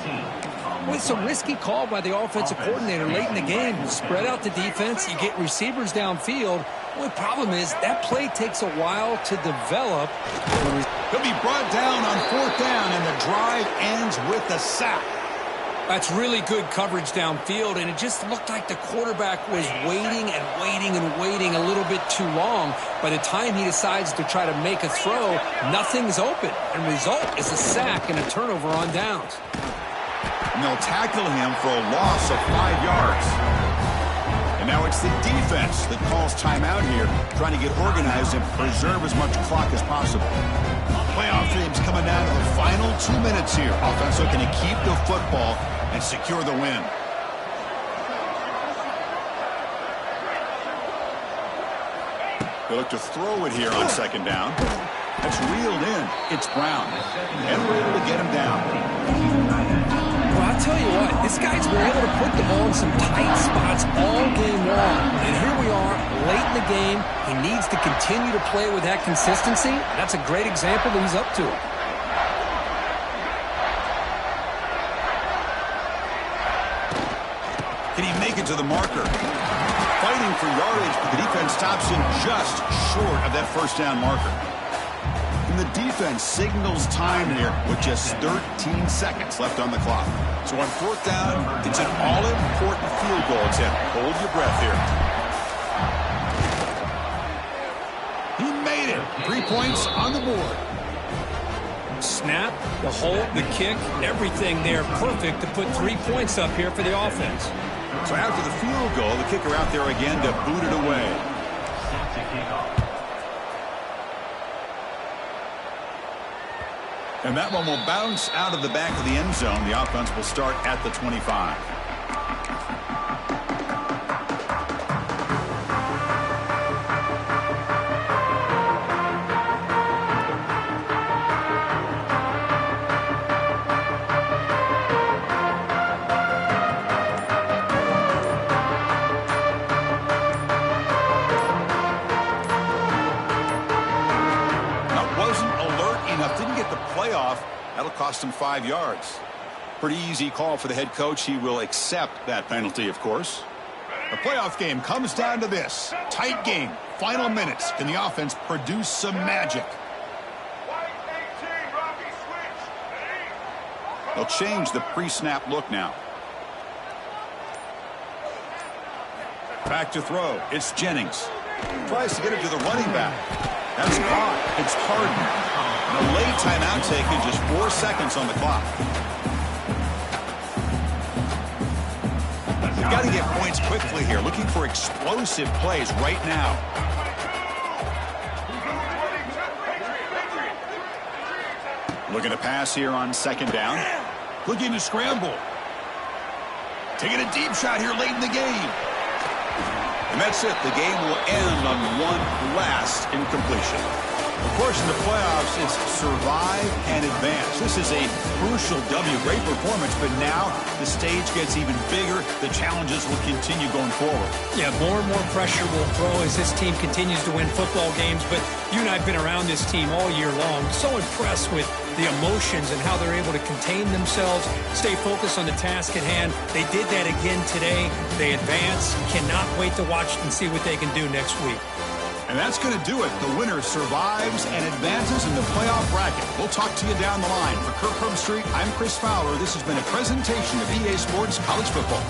D: Well, it's a risky call by the offensive coordinator late in the game. Spread out the defense. You get receivers downfield. Well, the problem is that play takes a while to develop.
B: He'll be brought down on fourth down, and the drive ends with a sack.
D: That's really good coverage downfield, and it just looked like the quarterback was waiting and waiting and waiting a little bit too long. By the time he decides to try to make a throw, nothing's open. And the result is a sack and a turnover on downs.
B: And they'll tackle him for a loss of 5 yards. And now it's the defense that calls timeout here, trying to get organized and preserve as much clock as possible. Playoff teams coming down to the final 2 minutes here. Offense looking to keep the football and secure the win. They look to throw it here on second down. That's reeled in. It's Brown. And we're able to get him down.
D: Well, I'll tell you what, this guy's been able to put the ball in some tight spots all game long. And here we are, late in the game. He needs to continue to play with that consistency. That's a great example that he's up to it.
B: Can he make it to the marker? running for yardage, but the defense stops him just short of that first down marker. And the defense signals time here with just 13 seconds left on the clock. So on fourth down, it's an all-important field goal attempt. Hold your breath here. He made it. 3 points on the board.
D: Snap, the hold, the kick, everything there perfect to put 3 points up here for the offense.
B: So after the field goal, the kicker out there again to boot it away. And that one will bounce out of the back of the end zone. The offense will start at the 25. That'll cost him 5 yards. Pretty easy call for the head coach. He will accept that penalty, of course. The playoff game comes down to this. Tight game. Final minutes. Can the offense produce some magic? They'll change the pre-snap look now. Back to throw. It's Jennings. Tries to get it to the running back. That's caught. It's Harden. A late timeout taken, just 4 seconds on the clock. You've got to get points quickly here. Looking for explosive plays right now. Looking to pass here on second down. Looking to scramble. Taking a deep shot here late in the game. And that's it. The game will end on one last incompletion. Of course, in the playoffs, it's survive and advance. This is a crucial W. Great performance, but now the stage gets even bigger. The challenges will continue going forward. Yeah, more and more pressure will grow as this team continues to win football games. But you and I have been around this team all year long. So impressed with the emotions and how they're able to contain themselves, stay focused on the task at hand. They did that again today. They advance. Cannot wait to watch and see what they can do next week. And that's going to do it. The winner survives and advances in the playoff bracket. We'll talk to you down the line. For Kirk Herbstreit, I'm Chris Fowler. This has been a presentation of EA Sports College Football.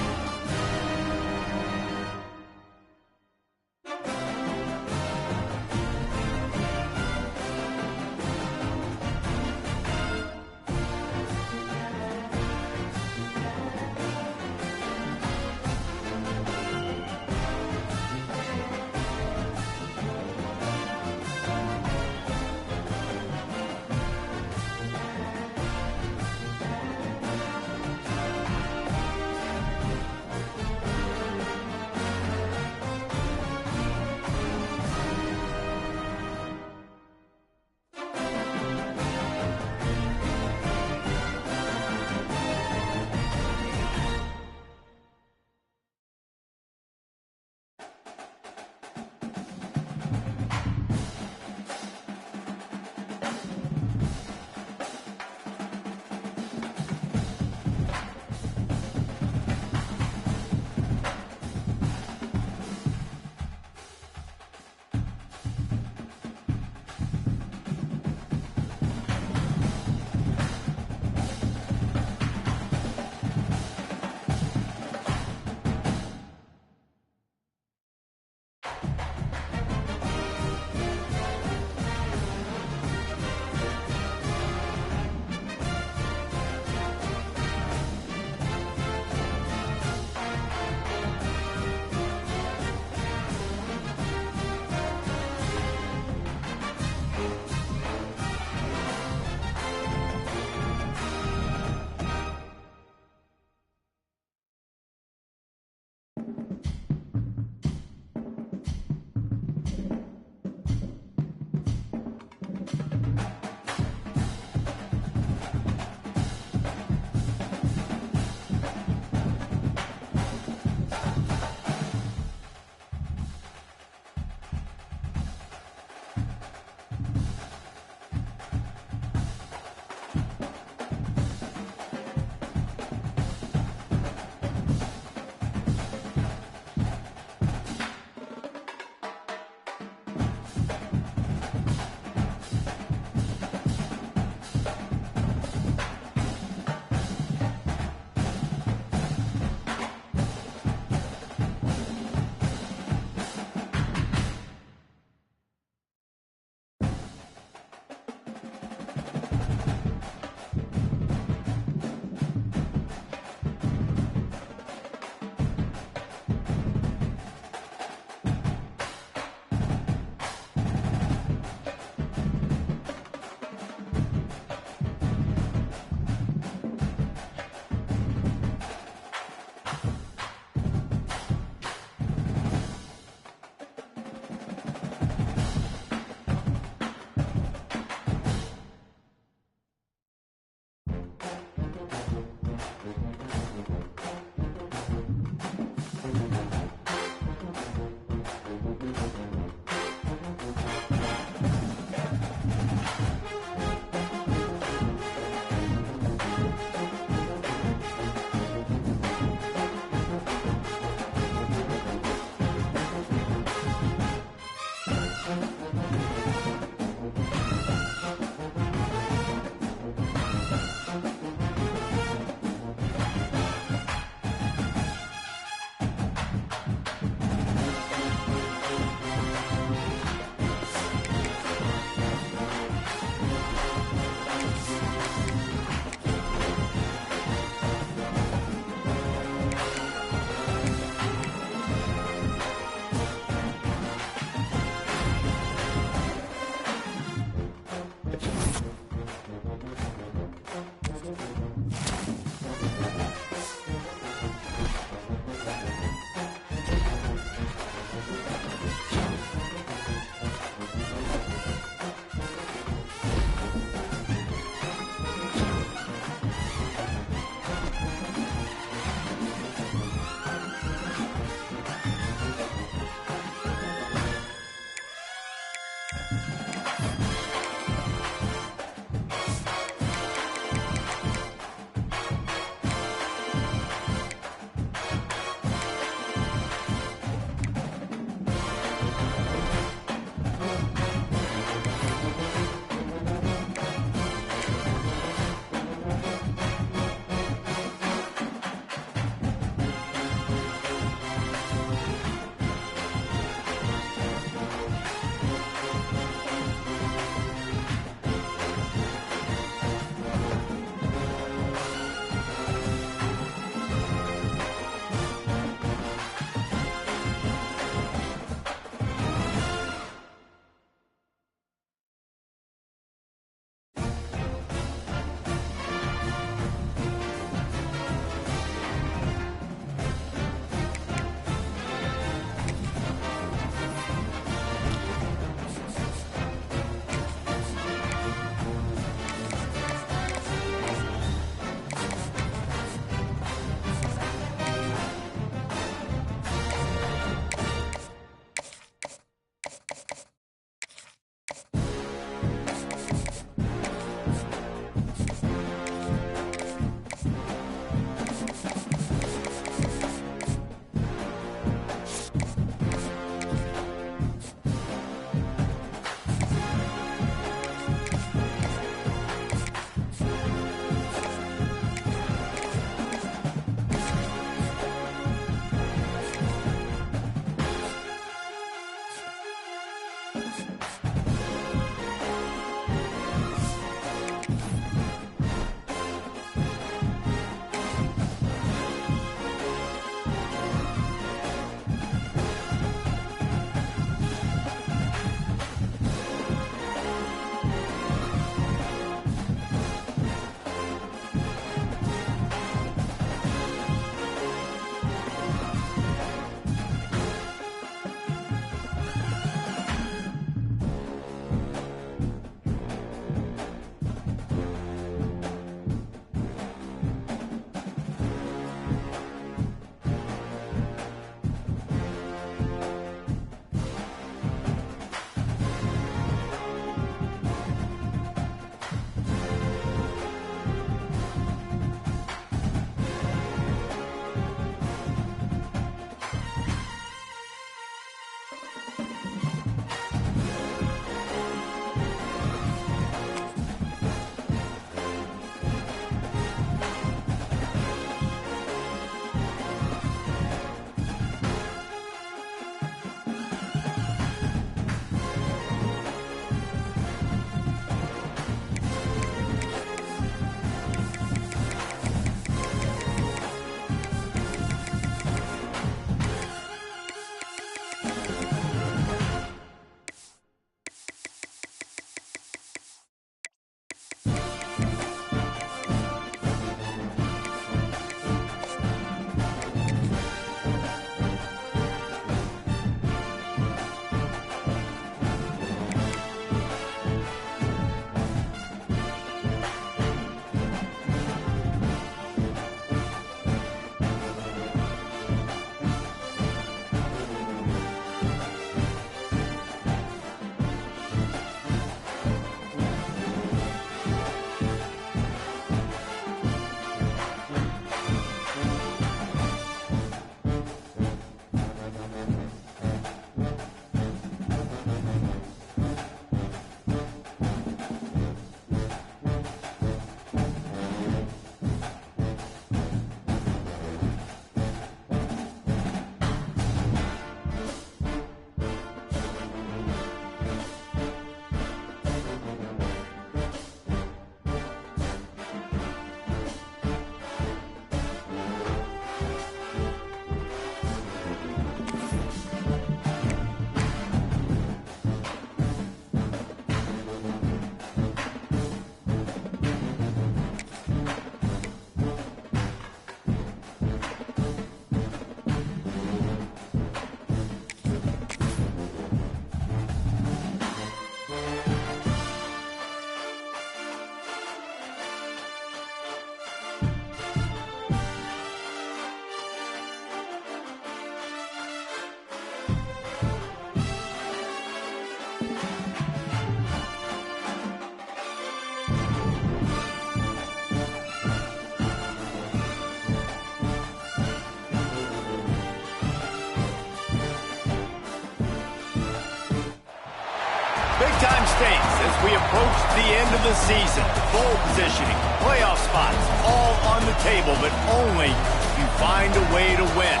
E: Big-time stakes as we approach the end of the season. Bowl positioning, playoff spots, all on the table, but only if you find a way to win.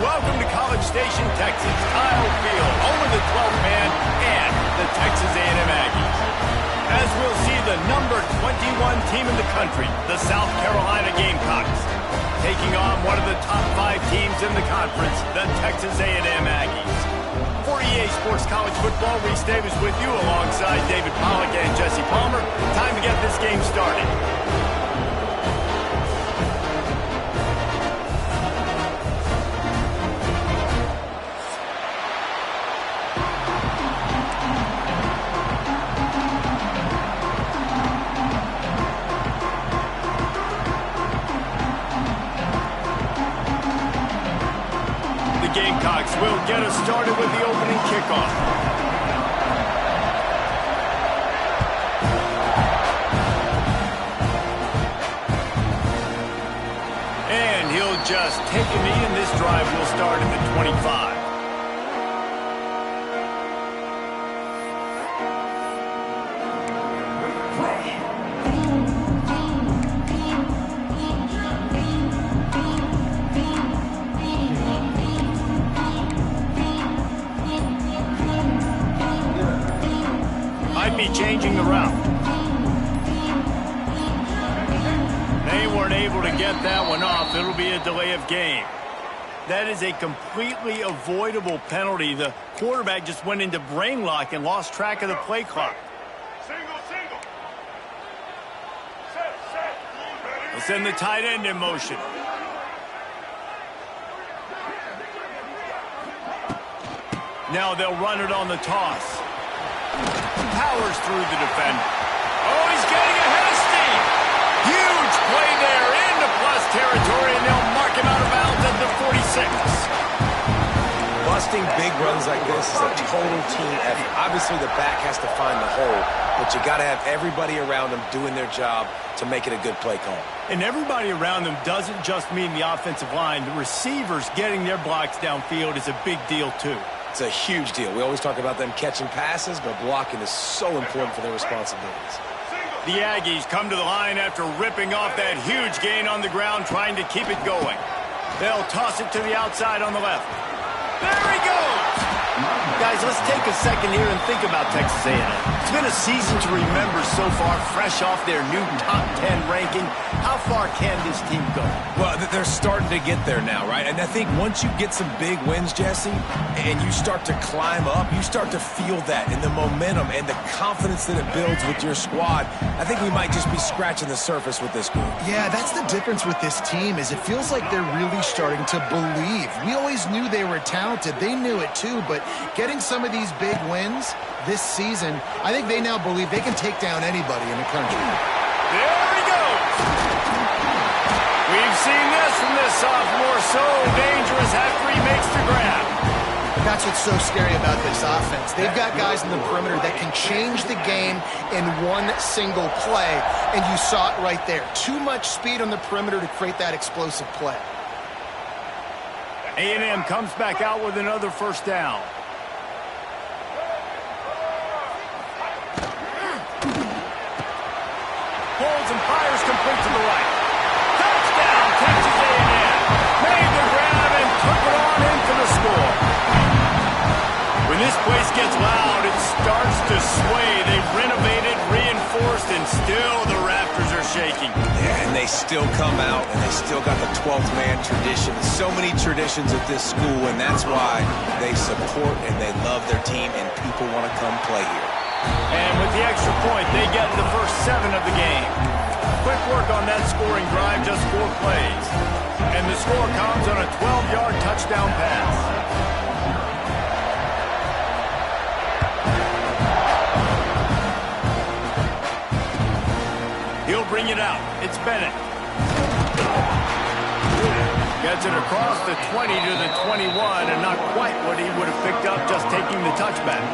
E: Welcome to College Station, Texas. Kyle Field, home of the 12th man and the Texas A&M Aggies. As we'll see the number 21 team in the country, the South Carolina Gamecocks, taking on one of the top 5 teams in the conference, the Texas A&M Aggies. For EA Sports College Football, Reese Davis with you alongside David Pollack and Jesse Palmer. Time to get this game started. Gamecocks will get us started with the opening kickoff. And he'll just take a knee, and this drive will start at the 25. Changing the route. They weren't able to get that one off. It'll be a delay of game. That is a completely avoidable penalty. The quarterback just went into brain lock and lost track of the play clock. Single. Set. They'll send the tight end in motion. Now they'll run it on the toss. Powers through the defender. Oh, he's getting ahead of steam. Huge play there into plus territory, and they'll mark him out of bounds at the 46.
F: Busting big runs like this is a total team effort. Obviously, the back has to find the hole, but you got to have everybody around them doing their job to make it a good play call.
E: And everybody around them doesn't just mean the offensive line. The receivers getting their blocks downfield is a big deal, too.
F: It's a huge deal. We always talk about them catching passes, but blocking is so important for their responsibilities.
E: The Aggies come to the line after ripping off that huge gain on the ground, trying to keep it going. They'll toss it to the outside on the left. There he goes! Guys, let's take a second here and think about Texas A&M. It's been a season to remember so far, fresh off their new top 10 ranking. How far can this team go?
F: Well, they're starting to get there now, right? And I think once you get some big wins, Jesse, and you start to climb up, you start to feel that and the momentum and the confidence that it builds with your squad. I think we might just be scratching the surface with this group.
G: Yeah, that's the difference with this team is it feels like they're really starting to believe. We always knew they were talented. They knew it too, but getting some of these big wins this season, I think they now believe they can take down anybody in the country.
E: There he goes! We've seen this from this sophomore, so dangerous after he makes the grab.
G: That's what's so scary about this offense. They've got guys in the perimeter that can change the game in one single play, and you saw it right there. Too much speed on the perimeter to create that explosive play.
E: A&M comes back out with another first down. Holds and fires complete to the right. Touchdown, Texas A&M. Made the grab and took it on in for the score. When this place gets loud, it starts to sway. They've renovated, reinforced, and still the rafters are shaking.
F: Yeah, and they still come out, and they still got the 12th man tradition. So many traditions at this school, and that's why they support and they love their team, and people want to come play here.
E: And with the extra point, they get the first 7 of the game. Quick work on that scoring drive, just 4 plays. And the score comes on a 12-yard touchdown pass. He'll bring it out. It's Bennett. Gets it across the 20 to the 21, and not quite what he would have picked up just taking the touchback.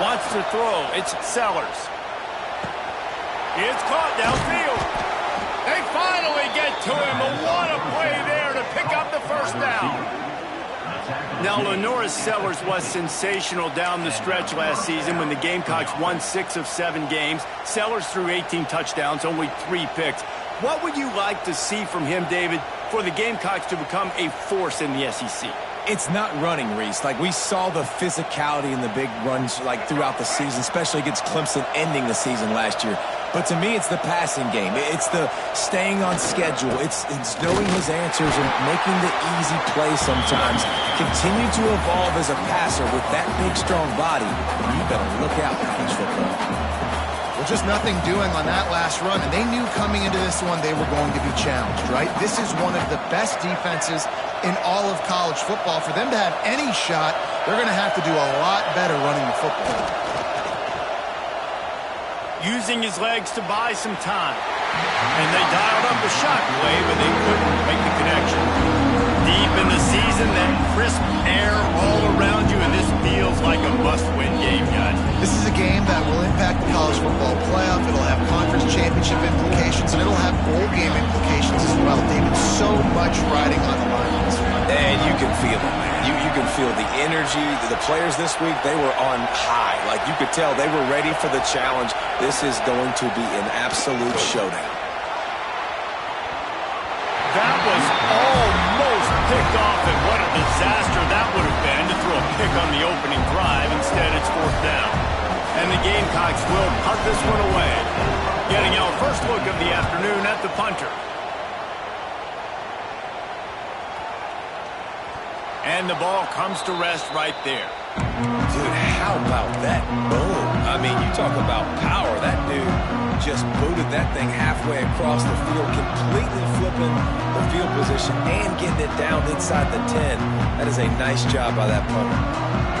E: Wants to throw. It's Sellers. It's caught downfield. They finally get to him. And what a play there to pick up the first down. Now, Lenoris Sellers was sensational down the stretch last season when the Gamecocks won 6 of 7 games. Sellers threw 18 touchdowns, only 3 picks. What would you like to see from him, David, for the Gamecocks to become a force in the SEC?
F: It's not running, Reese. Like, we saw the physicality in the big runs, like, throughout the season, especially against Clemson ending the season last year. But to me, it's the passing game. It's the staying on schedule. It's knowing his answers and making the easy play sometimes. Continue to evolve as a passer with that big, strong body. And you better look out for college football.
G: Well, just nothing doing on that last run, and they knew coming into this one they were going to be challenged, right? This is one of the best defenses in all of college football. For them to have any shot, they're going to have to do a lot better running the football.
E: Using his legs to buy some time. And they dialed up a shot play, but they couldn't make the connection. Deep in the season, that crisp air all around you, and this feels like a must-win game, guys.
G: This is a game that will impact the college football playoff. It'll have conference championship implications, and it'll have bowl game implications as well. David, so much riding on the line this one.
F: And you can feel it, man. You can feel the energy. The players this week, they were on high. Like, you could tell they were ready for the challenge. This is going to be an absolute showdown.
E: That was almost picked off, and what a disaster that would have been to throw a pick on the opening drive. Instead, it's 4th down. And the Gamecocks will punt this one away. Getting our first look of the afternoon at the punter. And the ball comes to rest right there.
F: Dude, how about that boom? I mean, you talk about power. That dude just booted that thing halfway across the field, completely flipping the field position and getting it down inside the 10. That is a nice job by that punter.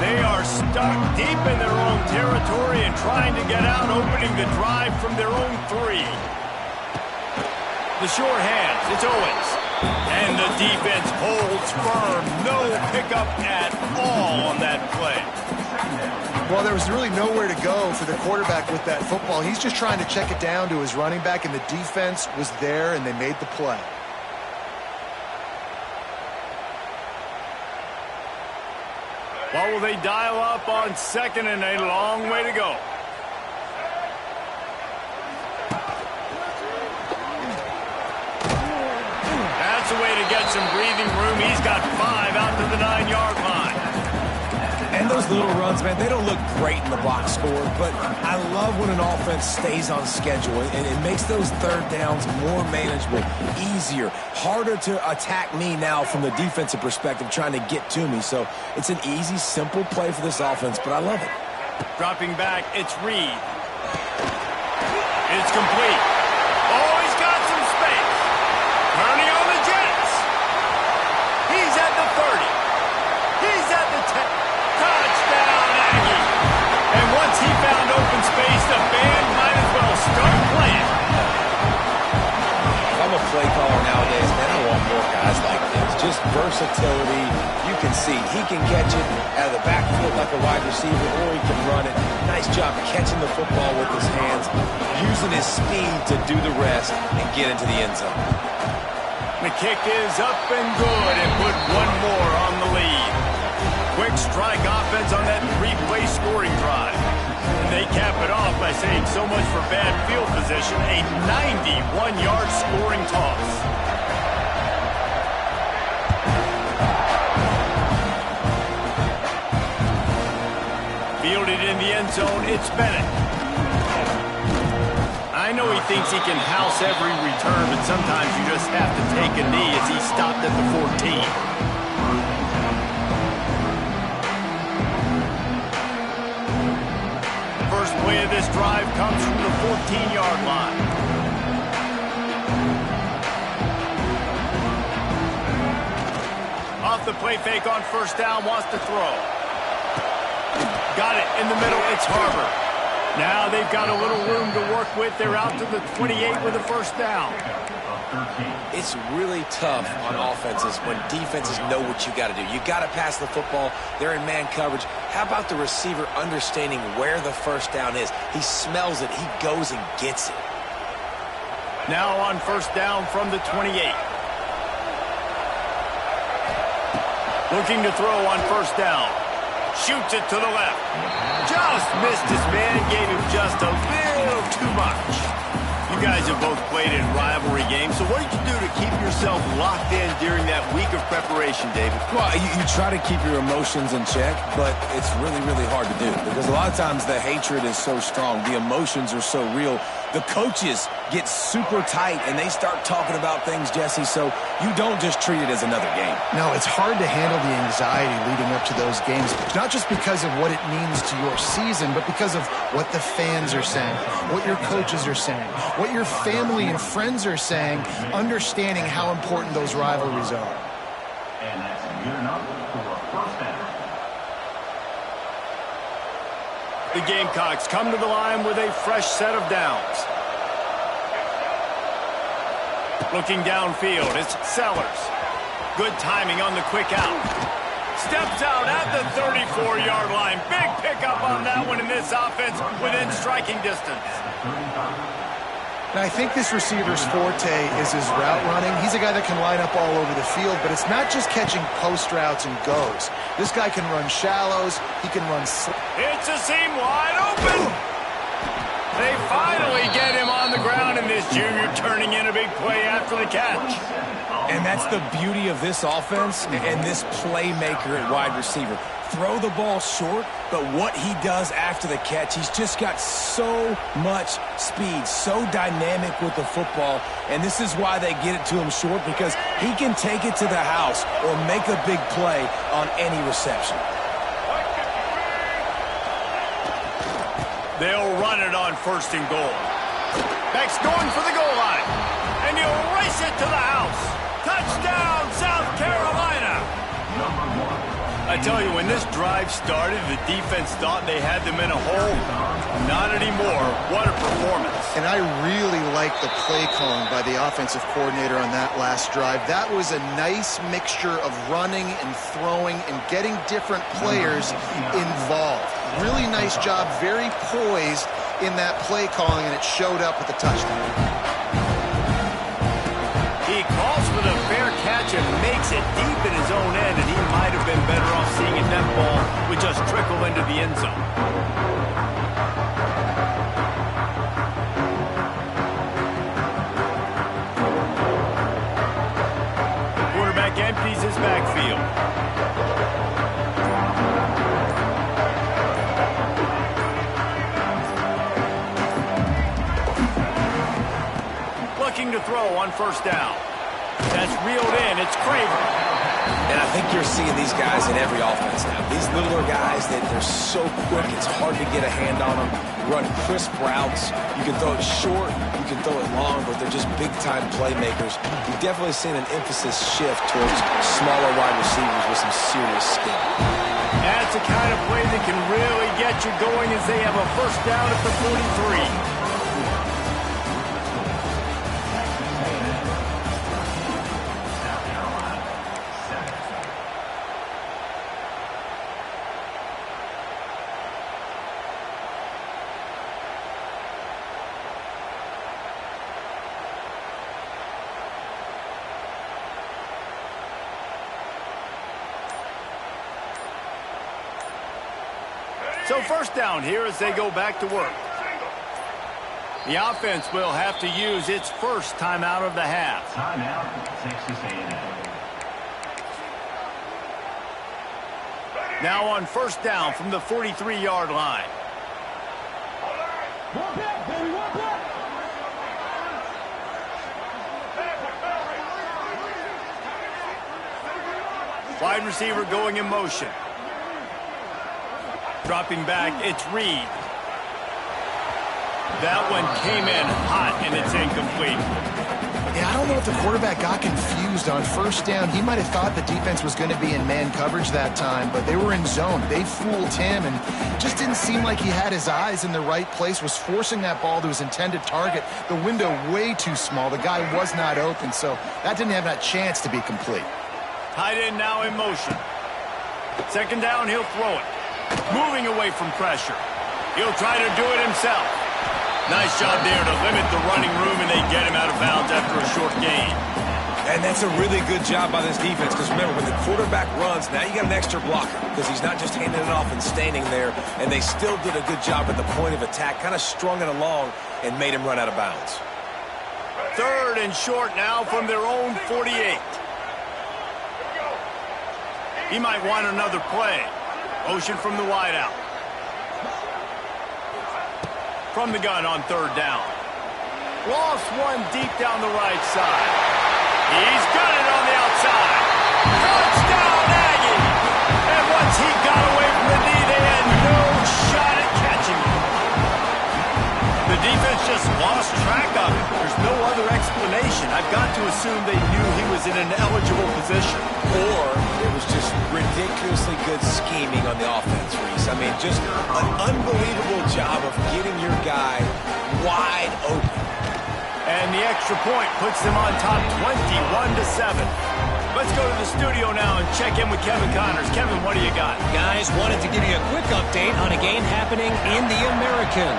E: They are stuck deep in their own territory and trying to get out, opening the drive from their own 3. The short hands, it's Owens. And the defense holds firm. No pickup at all on that play.
G: Well, there was really nowhere to go for the quarterback with that football. He's just trying to check it down to his running back, and the defense was there, and they made the play.
E: What will they dial up on 2nd and a long way to go? That's a way to get some breathing room. He's got 5 out to the 9-yard line.
F: And those little runs, man, they don't look great in the box score, but I love when an offense stays on schedule, and it makes those 3rd downs more manageable, easier, harder to attack me now from the defensive perspective trying to get to me. So it's an easy, simple play for this offense, but I love it.
E: Dropping back, it's Reed. It's complete. Oh, he's got some space. Turning on the Jets. He's at the 30. He's at the 10. Touchdown, Aggie. And once he found open space, the band might as well start playing.
F: If I'm a play caller nowadays, man, I want more guys like this. Just versatility. You can see he can catch it out of the backfield like a wide receiver, or he can run it. Nice job catching the football with his hands, using his speed to do the rest and get into the end zone.
E: The kick is up and good, and put one more on the lead. Quick strike offense on that 3-play scoring drive. And they cap it off by saying so much for bad field position, a 91-yard scoring toss. Fielded in the end zone, it's Bennett. I know he thinks he can house every return, but sometimes you just have to take a knee as he stopped at the 14. First play of this drive comes from the 14-yard line. Off the play fake on 1st down, wants to throw. Got it in the middle, it's Harbor. Now they've got a little room to work with. They're out to the 28 with a 1st down.
F: It's really tough on offenses when defenses know what you got to do. You got to pass the football. They're in man coverage. How about the receiver understanding where the first down is? He smells it. He goes and gets it.
E: Now on first down from the 28. Looking to throw on first down. Shoots it to the left. Just missed his man. Gave him just a little too much. You guys have both played in rivalry games, so what did you do to keep yourself locked in during that week of preparation, David?
F: Well, you try to keep your emotions in check, but it's really, really hard to do because a lot of times the hatred is so strong. The emotions are so real. The coaches get super tight, and they start talking about things, Jesse, so you don't just treat it as another game.
G: No, it's hard to handle the anxiety leading up to those games, not just because of what it means to your season, but because of what the fans are saying, what your coaches are saying, what your family and friends are saying, understanding how important those rivalries are.
C: And that's good enough for a first down.
E: The Gamecocks come to the line with a fresh set of downs. Looking downfield, it's Sellers. Good timing on the quick out. Steps out at the 34-yard line. Big pickup on that one in this offense within striking distance.
G: And I think this receiver's forte is his route running. He's a guy that can line up all over the field, but it's not just catching post routes and goes. This guy can run shallows. He can run
E: It's a seam wide open. They finally get him on the ground, and this junior turning in a big play after the catch.
F: And that's the beauty of this offense and this playmaker at wide receiver. Throw the ball short, but what he does after the catch, he's just got so much speed, so dynamic with the football, and this is why they get it to him short, because he can take it to the house or make a big play on any reception.
E: They'll run it on first and goal. Beck's going for the goal line, and he'll race it to the house. Touchdown, South Carolina! I tell you, when this drive started, the defense thought they had them in a hole. Not anymore. What a performance.
G: And I really like the play calling by the offensive coordinator on that last drive. That was a nice mixture of running and throwing and getting different players involved. Really nice job, very poised in that play calling, and it showed up with the touchdown.
E: He calls for the fair catch and makes it deep in his own end, and he might have been better off seeing it that ball would just trickle into the end zone. The quarterback empties his backfield. Looking to throw on first down. That's reeled in. It's Craver.
F: And I think you're seeing these guys in every offense now. These littler guys, they're so quick, it's hard to get a hand on them. Run crisp routes. You can throw it short, you can throw it long, but they're just big-time playmakers. You've definitely seen an emphasis shift towards smaller wide receivers with some serious skill.
E: That's the kind of play that can really get you going as they have a first down at the 43. So first down here as they go back to work. The offense will have to use its first timeout of the half.
C: Timeout, Texas A&M.
E: Now on first down from the 43-yard line. Wide receiver going in motion. Dropping back, it's Reed. That one came in hot, and it's incomplete.
G: Yeah, I don't know if the quarterback got confused on first down. He might have thought the defense was going to be in man coverage that time, but they were in zone. They fooled him and just didn't seem like he had his eyes in the right place, was forcing that ball to his intended target. The window way too small. The guy was not open, so that didn't have that chance to be complete.
E: Tight end now in motion. Second down, he'll throw it. Moving away from pressure. He'll try to do it himself. Nice job there to limit the running room, and they get him out of bounds after a short gain.
F: And that's a really good job by this defense, because remember, when the quarterback runs, now you got an extra blocker, because he's not just handing it off and standing there, and they still did a good job at the point of attack, kind of strung it along and made him run out of bounds.
E: Third and short now from their own 48. He might want another play. Motion from the wideout. From the gun on third down. Lost one deep down the right side. He's got it on the outside. Touchdown, Aggie! And once he got away from the knee, they had no shot at catching him. The defense just lost track of him. There's no other explanation. I've got to assume they knew he was in an eligible position.
F: Or it was just ridiculously good scheming on the offense, Reese. I mean, just an unbelievable job of getting your guy wide open.
E: And the extra point puts them on top 21-7. Let's go to the studio now and check in with Kevin Connors. Kevin, what do you got?
H: Guys, wanted to give you a quick update on a game happening in the American.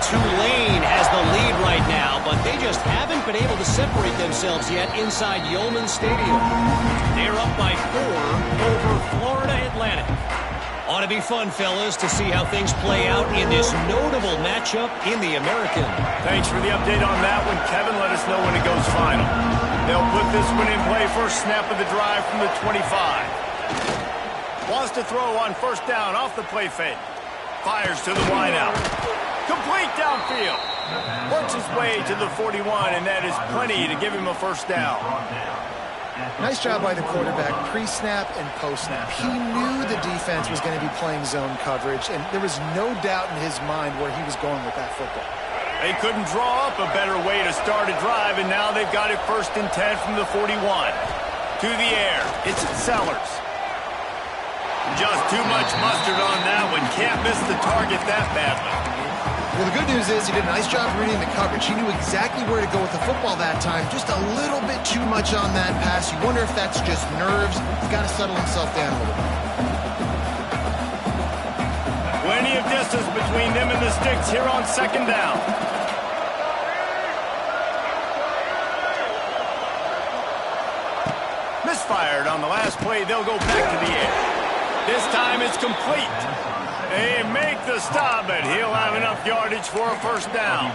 H: Tulane has the lead right now, but they just haven't been able to separate themselves yet inside Yeoman Stadium. They're up by 4 over Florida Atlantic. Ought to be fun, fellas, to see how things play out in this notable matchup in the American.
E: Thanks for the update on that one, Kevin. Let us know when it goes final. They'll put this one in play first snap of the drive from the 25. Wants to throw on first down off the play fake. Fires to the wideout. Complete downfield. Works his way to the 41, and that is plenty to give him a first down.
G: Nice job by the quarterback, pre-snap and post-snap. He knew the defense was going to be playing zone coverage, and there was no doubt in his mind where he was going with that football.
E: They couldn't draw up a better way to start a drive, and now they've got it first and 10 from the 41. To the air. It's Sellers. Just too much mustard on that one. Can't miss the target that badly.
G: Well, the good news is he did a nice job reading the coverage. He knew exactly where to go with the football that time. Just a little bit too much on that pass. You wonder if that's just nerves. He's got to settle himself down a little bit.
E: Plenty of distance between them and the sticks here on second down. Misfired on the last play. They'll go back to the air. This time it's complete. They make the stop, but he'll have enough yardage for a first down.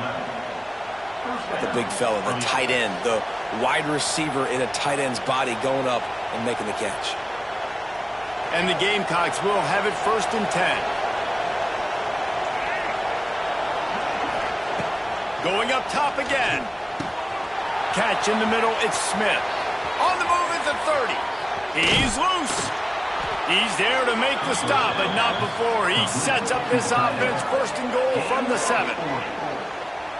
F: The big fella, the tight end, the wide receiver in a tight end's body going up and making the catch.
E: And the Gamecocks will have it first and 10. Going up top again. Catch in the middle, it's Smith. On the move at the 30. He's loose. He's there to make the stop, but not before he sets up this offense first and goal from the 7.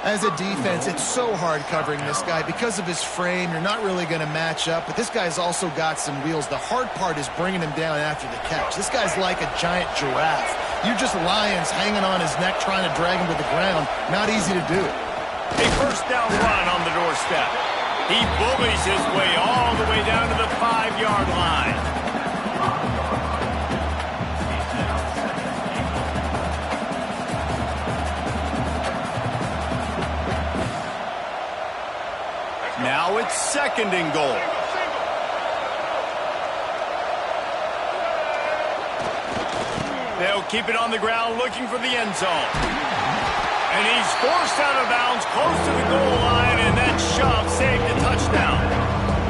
G: As a defense, it's so hard covering this guy. Because of his frame, you're not really going to match up, but this guy's also got some wheels. The hard part is bringing him down after the catch. This guy's like a giant giraffe. You're just lions hanging on his neck trying to drag him to the ground. Not easy to do.
E: A first down run on the doorstep. He bullies his way all the way down to the 5-yard line. Now it's second and goal. They'll keep it on the ground looking for the end zone. And he's forced out of bounds close to the goal line, and that shove saved a touchdown.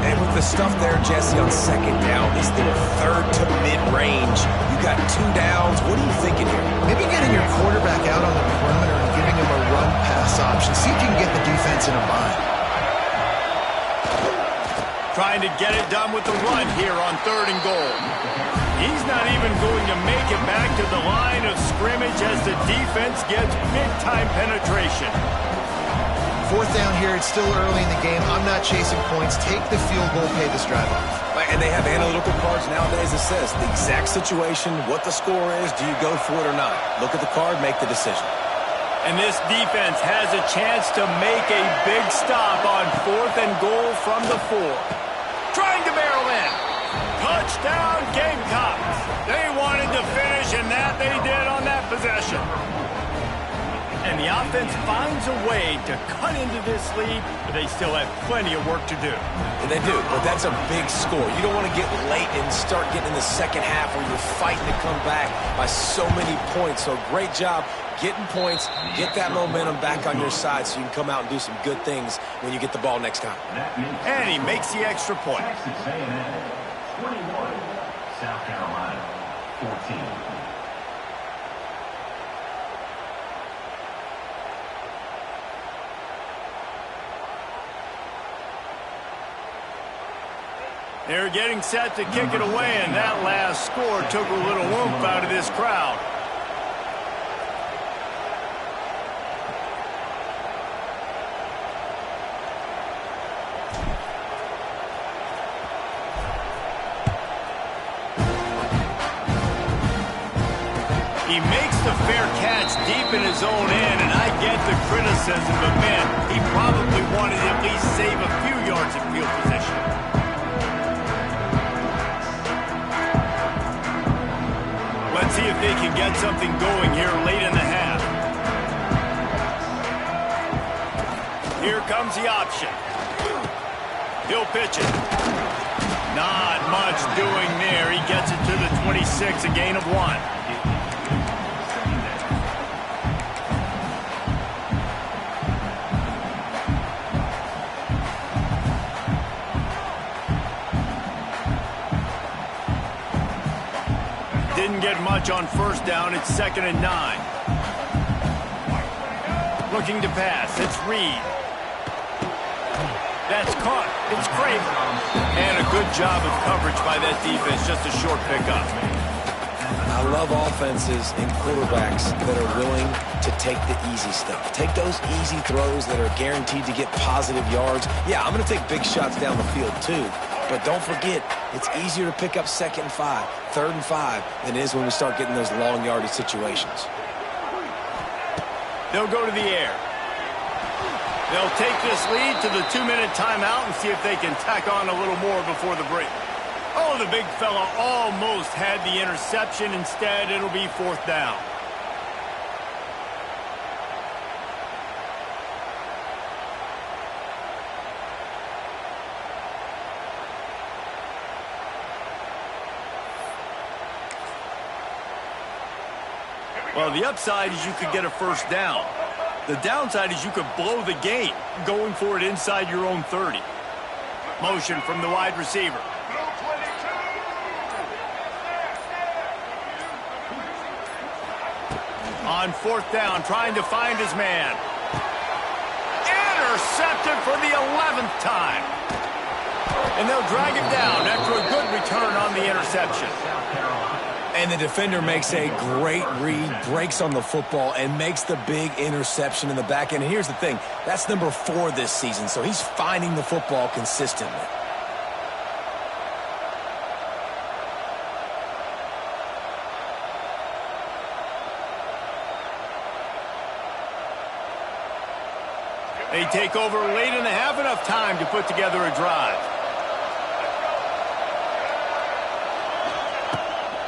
F: And with the stuff there, Jesse, on second down, is there third to mid-range? You got 2 downs. What are you thinking here?
G: Maybe getting your quarterback out on the perimeter and giving him a run-pass option. See if you can get the defense in a bind.
E: Trying to get it done with the run here on third and goal. He's not even going to make it back to the line of scrimmage as the defense gets big-time penetration.
G: Fourth down here, it's still early in the game. I'm not chasing points. Take the field goal, pay this drive off.
F: And they have analytical cards nowadays that says the exact situation, what the score is, do you go for it or not? Look at the card, make the decision.
E: And this defense has a chance to make a big stop on 4th and goal from the 4. Trying to barrel in. Touchdown, Gamecocks. They wanted to finish, and that they did on that possession. And the offense finds a way to cut into this lead, but they still have plenty of work to do.
F: And they do, but that's a big score. You don't want to get late and start getting in the second half where you're fighting to come back by so many points. So great job getting points, get that momentum back on your side so you can come out and do some good things when you get the ball next time.
E: And he makes the extra point.
C: Texas A&M 21, South Carolina 14.
E: They're getting set to kick it away, and that last score took a little oomph out of this crowd. He makes the fair catch deep in his own end, and I get the criticism, but man, he probably wanted to at least save a few yards of field position. Let's see if they can get something going here late in the half. Here comes the option. He'll pitch it. Not much doing there. He gets it to the 26, a gain of 1. Didn't get much on first down. It's 2nd and 9. Looking to pass. It's Reed. That's caught. It's Craven. And a good job of coverage by that defense. Just a short pickup.
F: I love offenses and quarterbacks that are willing to take the easy stuff. Take those easy throws that are guaranteed to get positive yards. Yeah, I'm going to take big shots down the field too. But don't forget, it's easier to pick up 2nd and 5, 3rd and 5 than it is when we start getting those long yardage situations.
E: They'll go to the air. They'll take this lead to the 2-minute timeout and see if they can tack on a little more before the break. Oh, the big fella almost had the interception. Instead, it'll be 4th down. Well, the upside is you could get a first down. The downside is you could blow the game going for it inside your own 30. Motion from the wide receiver. On 4th down, trying to find his man. Intercepted for the 11th time. And they'll drag him down after a good return on the interception.
F: And the defender makes a great read, breaks on the football, and makes the big interception in the back end. And here's the thing, that's number 4 this season, so he's finding the football consistently.
E: They take over late in the half, enough time to put together a drive.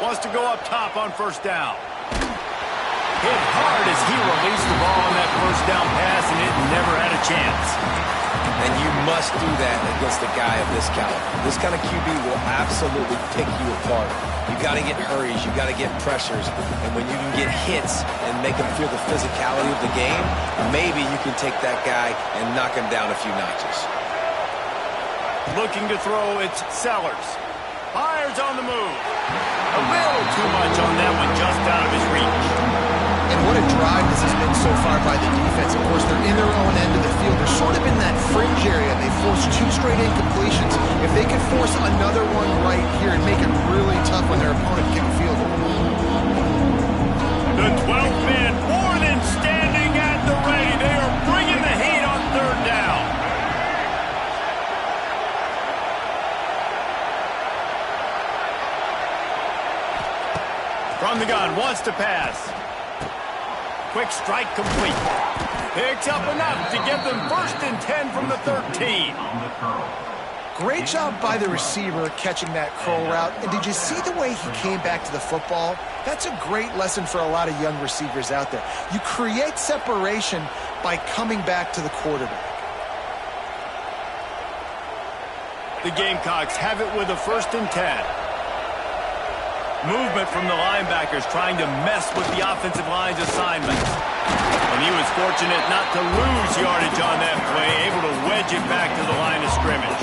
E: Wants to go up top on first down. Hit hard as he released the ball on that first down pass, and it never had a chance.
F: And you must do that against a guy of this caliber. This kind of QB will absolutely pick you apart. You got to get hurries, you got to get pressures, and when you can get hits and make him feel the physicality of the game, maybe you can take that guy and knock him down a few notches.
E: Looking to throw, it's Sellers. Fires on the move. A little too much on that one, just out of his reach.
G: And what a drive this has been so far by the defense. Of course, they're in their own end of the field. They're sort of in that fringe area. They forced 2 straight incompletions. If they could force another one right here and make it really tough on their opponent to kick a field goal.
E: The 12th man more than standing at the ready. They are bringing the heat on 3rd From the gun, wants to pass. Quick strike complete. Picks up enough to give them 1st and 10 from the 13.
G: Great job by the receiver catching that curl route. And did you see the way he came back to the football? That's a great lesson for a lot of young receivers out there. You create separation by coming back to the quarterback.
E: The Gamecocks have it with a 1st and 10. Movement from the linebackers trying to mess with the offensive line's assignments. And he was fortunate not to lose yardage on that play, able to wedge it back to the line of scrimmage.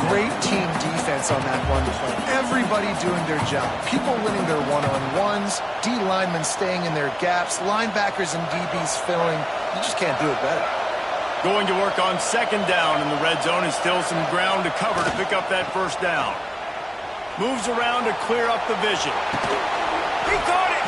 G: Great team defense on that run play. Everybody doing their job. People winning their one-on-ones, D linemen staying in their gaps, linebackers and DBs filling. You just can't do it better.
E: Going to work on 2nd down in the red zone, and still some ground to cover to pick up that 1st down. Moves around to clear up the vision. He caught it!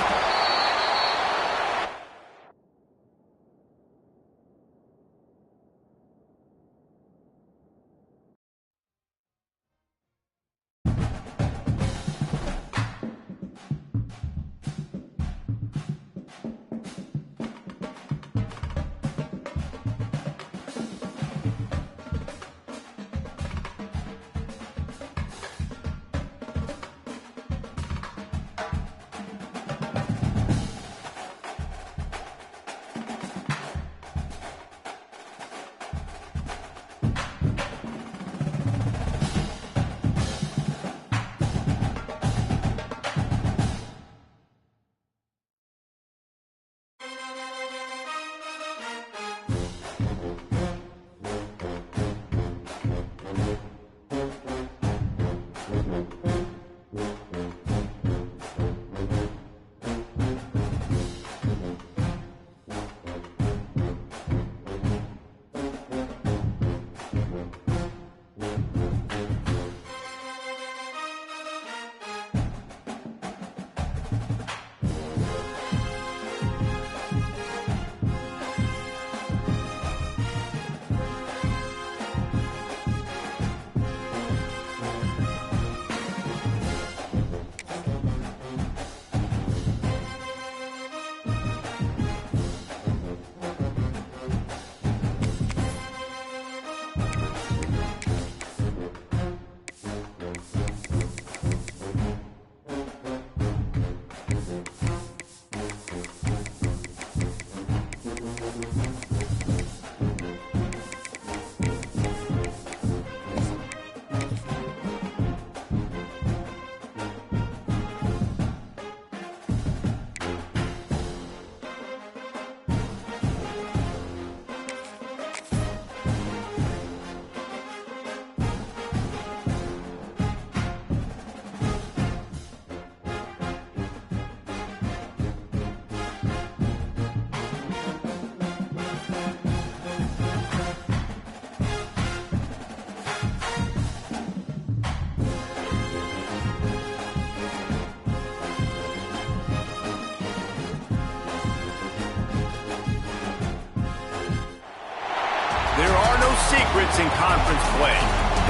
E: Secrets in conference play.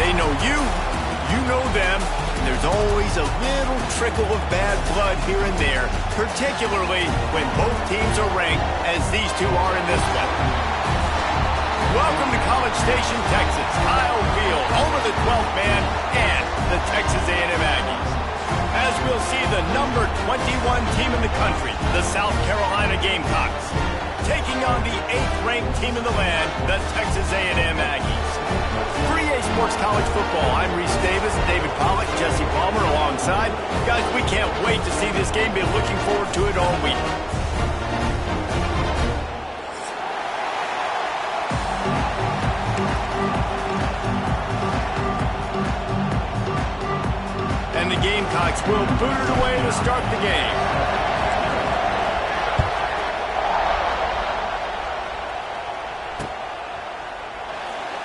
E: They know you know them, and there's always a little trickle of bad blood here and there, particularly when both teams are ranked as these two are in this one. Welcome to College Station, Texas. Kyle Field, home of the 12th man and the Texas A&M Aggies. As we'll see, the number 21 team in the country, the South Carolina Gamecocks, taking on the 8th-ranked team in the land, the Texas A&M Aggies. For EA Sports College Football, I'm Reese Davis, David Pollack, Jesse Palmer alongside. Guys, we can't wait to see this game. Been looking forward to it all week. And the Gamecocks will boot it away to start the game.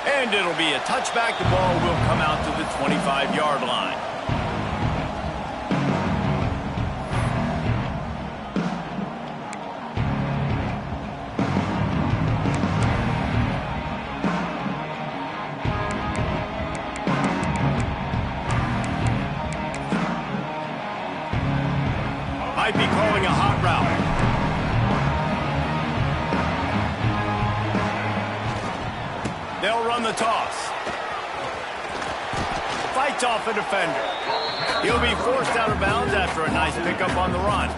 E: And it'll be a touchback. The ball will come out to the 25-yard line. Might be calling a hot route. They'll run the toss. Fights off a defender. He'll be forced out of bounds after a nice pickup on the run.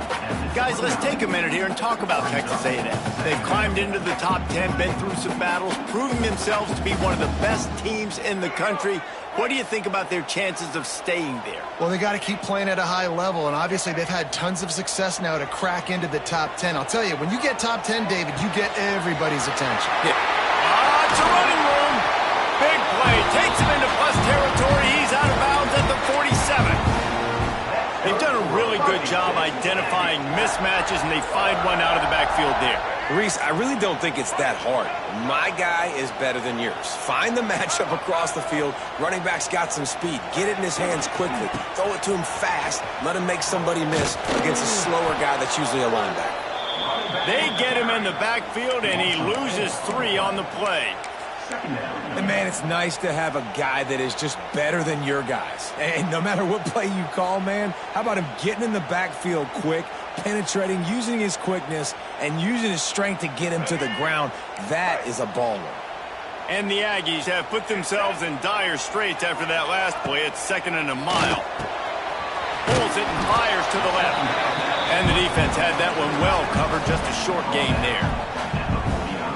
E: Guys, let's take a minute here and talk about Texas A&M. They've climbed into the top 10, been through some battles, proving themselves to be one of the best teams in the country. What do you think about their chances of staying there?
G: Well, they got to keep playing at a high level, and obviously they've had tons of success now to crack into the top 10. I'll tell you, when you get top 10, David, you get everybody's attention.
E: Yeah. It's a running room. Big play. Takes him into plus territory. He's out of bounds at the 47. They've done a really good job identifying mismatches, and they find one out of the backfield there.
F: Reese, I really don't think it's that hard. My guy is better than yours. Find the matchup across the field. Running back's got some speed. Get it in his hands quickly. Throw it to him fast. Let him make somebody miss against a slower guy that's usually a linebacker.
E: They get him in the backfield, and he loses 3 on the play.
F: And, man, it's nice to have a guy that is just better than your guys. And no matter what play you call, man, how about him getting in the backfield quick, penetrating, using his quickness, and using his strength to get him to the ground? That is a baller.
E: And the Aggies have put themselves in dire straits after that last play. It's 2nd and a mile. Pulls it and fires to the left. And the defense had that one well covered, just a short gain there.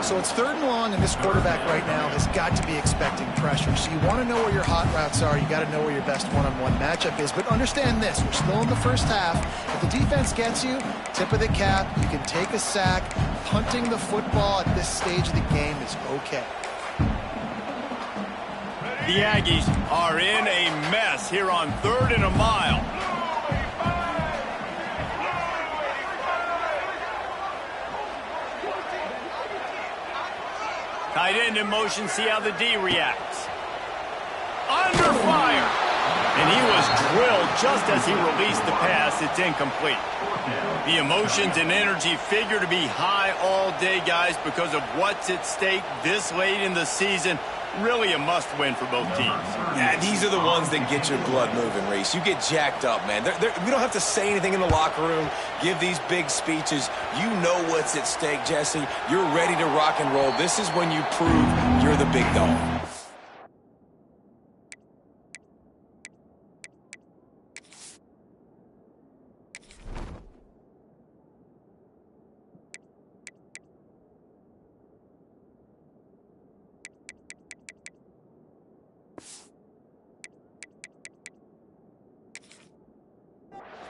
G: So it's 3rd and long, and this quarterback right now has got to be expecting pressure. So you want to know where your hot routes are. You got to know where your best one-on-one matchup is. But understand this, we're still in the first half. If the defense gets you, tip of the cap, you can take a sack. Punting the football at this stage of the game is okay.
E: The Aggies are in a mess here on 3rd and a mile. Tight end in motion, see how the D reacts. Under fire. And he was drilled just as he released the pass. It's incomplete. The emotions and energy figure to be high all day, guys, because of what's at stake this late in the season. Really a must-win for both teams.
F: Yeah, these are the ones that get your blood moving, Reese. You get jacked up, man. We don't have to say anything in the locker room, give these big speeches. You know what's at stake, Jesse. You're ready to rock and roll. This is when you prove you're the big dog.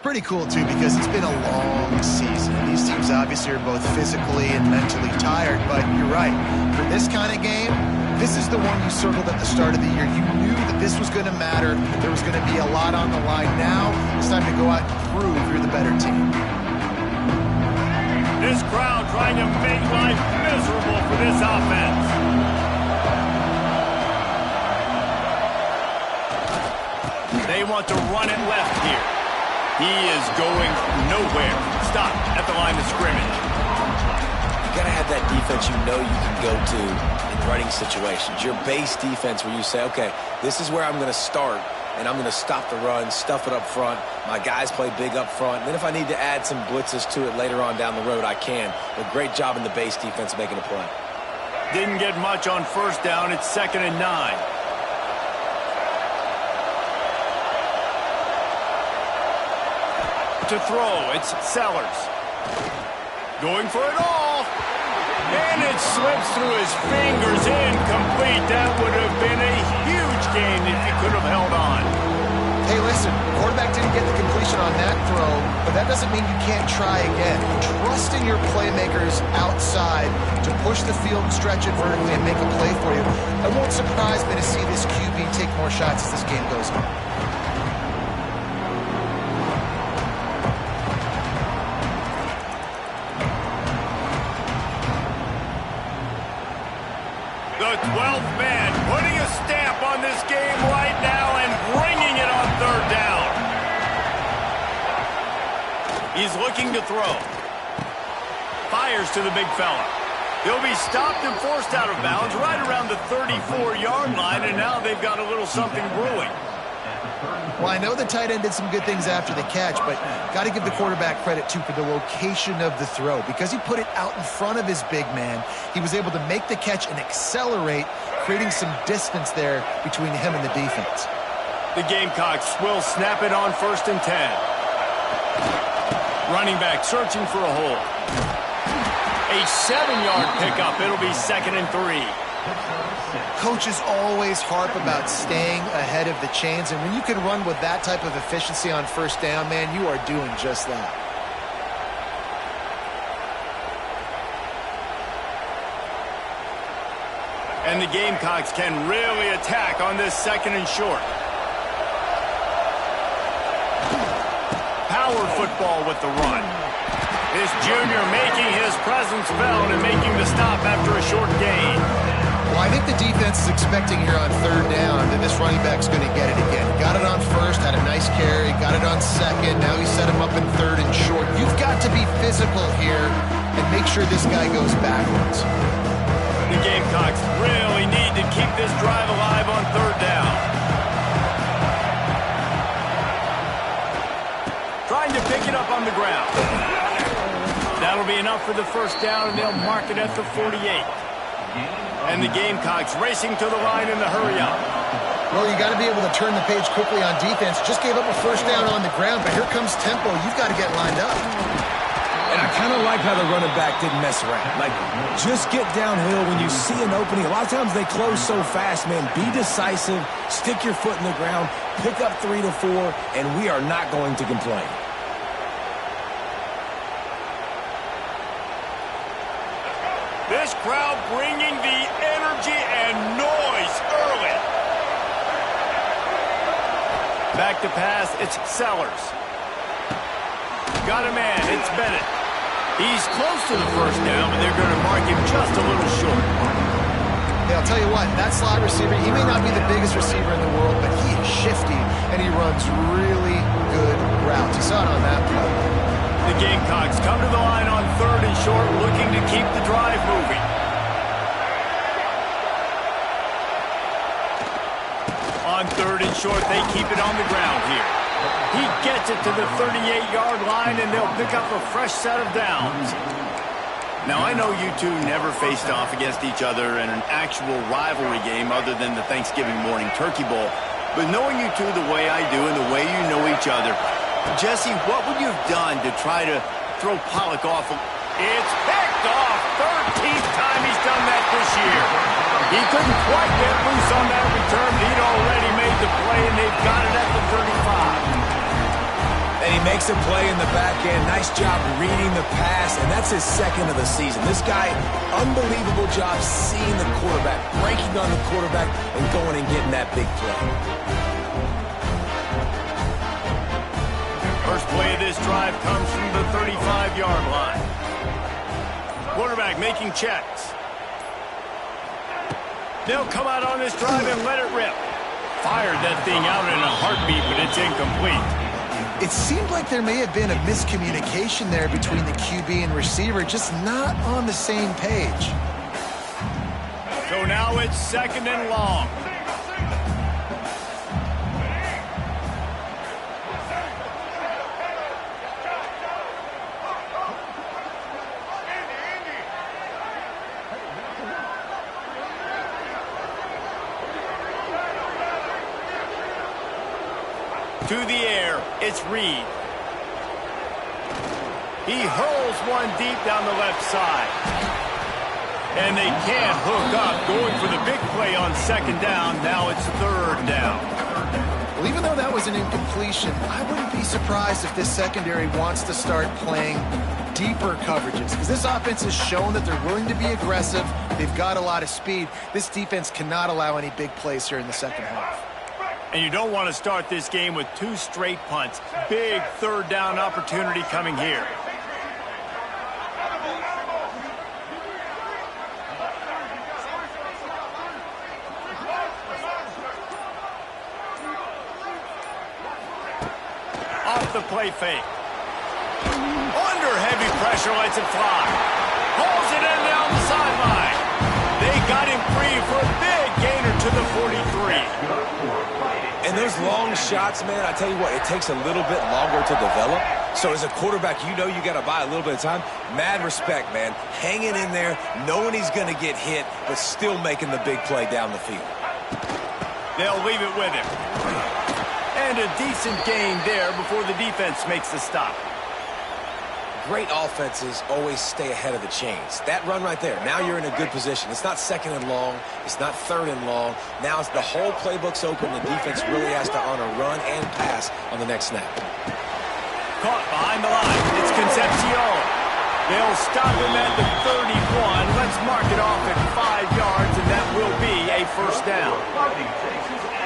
G: Pretty cool, too, because it's been a long season. These teams obviously are both physically and mentally tired, but you're right. For this kind of game, this is the one you circled at the start of the year. You knew that this was going to matter. There was going to be a lot on the line. Now it's time to go out and prove you're the better team.
E: This crowd trying to make life miserable for this offense. They want to run it left here. He is going nowhere. Stop at the line of scrimmage.
F: You got to have that defense you know you can go to in running situations. Your base defense where you say, okay, this is where I'm going to start, and I'm going to stop the run, stuff it up front. My guys play big up front. And then if I need to add some blitzes to it later on down the road, I can. But great job in the base defense making a play.
E: Didn't get much on 1st down. It's 2nd and 9. To throw, it's Sellers. Going for it all. And it slips through his fingers. Incomplete. That would have been a huge gain if he could have held on.
G: Hey, listen, quarterback didn't get the completion on that throw, but that doesn't mean you can't try again. Trust in your playmakers outside to push the field and stretch it vertically and make a play for you. It won't surprise me to see this QB take more shots as this game goes on.
E: The 12th man putting a stamp on this game right now and bringing it on 3rd down. He's looking to throw. Fires to the big fella. He'll be stopped and forced out of bounds right around the 34-yard line, and now they've got a little something brewing.
G: Well, I know the tight end did some good things after the catch, but got to give the quarterback credit, too, for the location of the throw. Because he put it out in front of his big man, he was able to make the catch and accelerate, creating some distance there between him and the defense.
E: The Gamecocks will snap it on 1st and 10. Running back searching for a hole. A 7-yard pickup. It'll be 2nd and 3.
G: Coaches always harp about staying ahead of the chains, and when you can run with that type of efficiency on 1st down, man, you are doing just that.
E: And the Gamecocks can really attack on this 2nd and short. Power football with the run. This junior making his presence felt and making the stop after a short gain.
G: Well, I think the defense is expecting here on 3rd down that this running back's going to get it again. Got it on 1st, had a nice carry, got it on 2nd. Now he set him up in 3rd and short. You've got to be physical here and make sure this guy goes backwards.
E: The Gamecocks really need to keep this drive alive on 3rd down. Trying to pick it up on the ground. That'll be enough for the 1st down, and they'll mark it at the 48. And the Gamecocks racing to the line in the hurry-up.
G: Well, you got to be able to turn the page quickly on defense. Just gave up a 1st down on the ground, but here comes tempo. You've got to get lined up.
F: And I kind of like how the running back didn't mess around. Like, just get downhill when you see an opening. A lot of times they close so fast, man. Be decisive, stick your foot in the ground, pick up 3 to 4, and we are not going to complain.
E: This crowd bringing the energy and noise early. Back to pass, it's Sellers. Got a man, it's Bennett. He's close to the 1st down, but they're going to mark him just a little short.
G: Yeah, I'll tell you what, that slot receiver, he may not be the biggest receiver in the world, but he is shifty, and he runs really good routes. You saw it on that play.
E: The Gamecocks come to the line on 3rd and short, looking to keep the drive moving. On 3rd and short, they keep it on the ground here. He gets it to the 38-yard line, and they'll pick up a fresh set of downs. Now, I know you two never faced off against each other in an actual rivalry game other than the Thanksgiving morning Turkey Bowl, but knowing you two the way I do and the way you know each other, Jesse, what would you have done to try to throw Pollock off? It's picked off. 13th time he's done that this year. He couldn't quite get loose on that return. He'd already made the play, and they've got it at the 35.
F: And he makes a play in the back end. Nice job reading the pass, and that's his 2nd of the season. This guy, unbelievable job seeing the quarterback, breaking on the quarterback, and going and getting that big play.
E: First play of this drive comes from the 35-yard line. Quarterback making checks. They'll come out on this drive and let it rip. Fired that thing out in a heartbeat, but it's incomplete.
G: It seemed like there may have been a miscommunication there between the QB and receiver, just not on the same page.
E: So now it's 2nd and long. To the air, it's Reed. He hurls one deep down the left side. And they can't hook up, going for the big play on 2nd down. Now it's 3rd down.
G: Well, even though that was an incompletion, I wouldn't be surprised if this secondary wants to start playing deeper coverages, because this offense has shown that they're willing to be aggressive. They've got a lot of speed. This defense cannot allow any big plays here in the 2nd half.
E: And you don't want to start this game with 2 straight punts. Big 3rd down opportunity coming here. Off the play fake. Under heavy pressure, lets it fly. Pulls it in down the sideline. They got him free for a big gainer to the 43.
F: And those long shots, man, I tell you what, it takes a little bit longer to develop. So as a quarterback, you know you got to buy a little bit of time. Mad respect, man. Hanging in there, knowing he's going to get hit, but still making the big play down the field.
E: They'll leave it with him. And a decent gain there before the defense makes the stop.
F: Great offenses always stay ahead of the chains. That run right there, now you're in a good position. It's not second and long. It's not third and long. Now it's the whole playbook's open. The defense really has to honor run and pass on the next snap.
E: Caught behind the line. It's Concepcion. They'll stop him at the 31. Let's mark it off at 5 yards, and that will be a first down.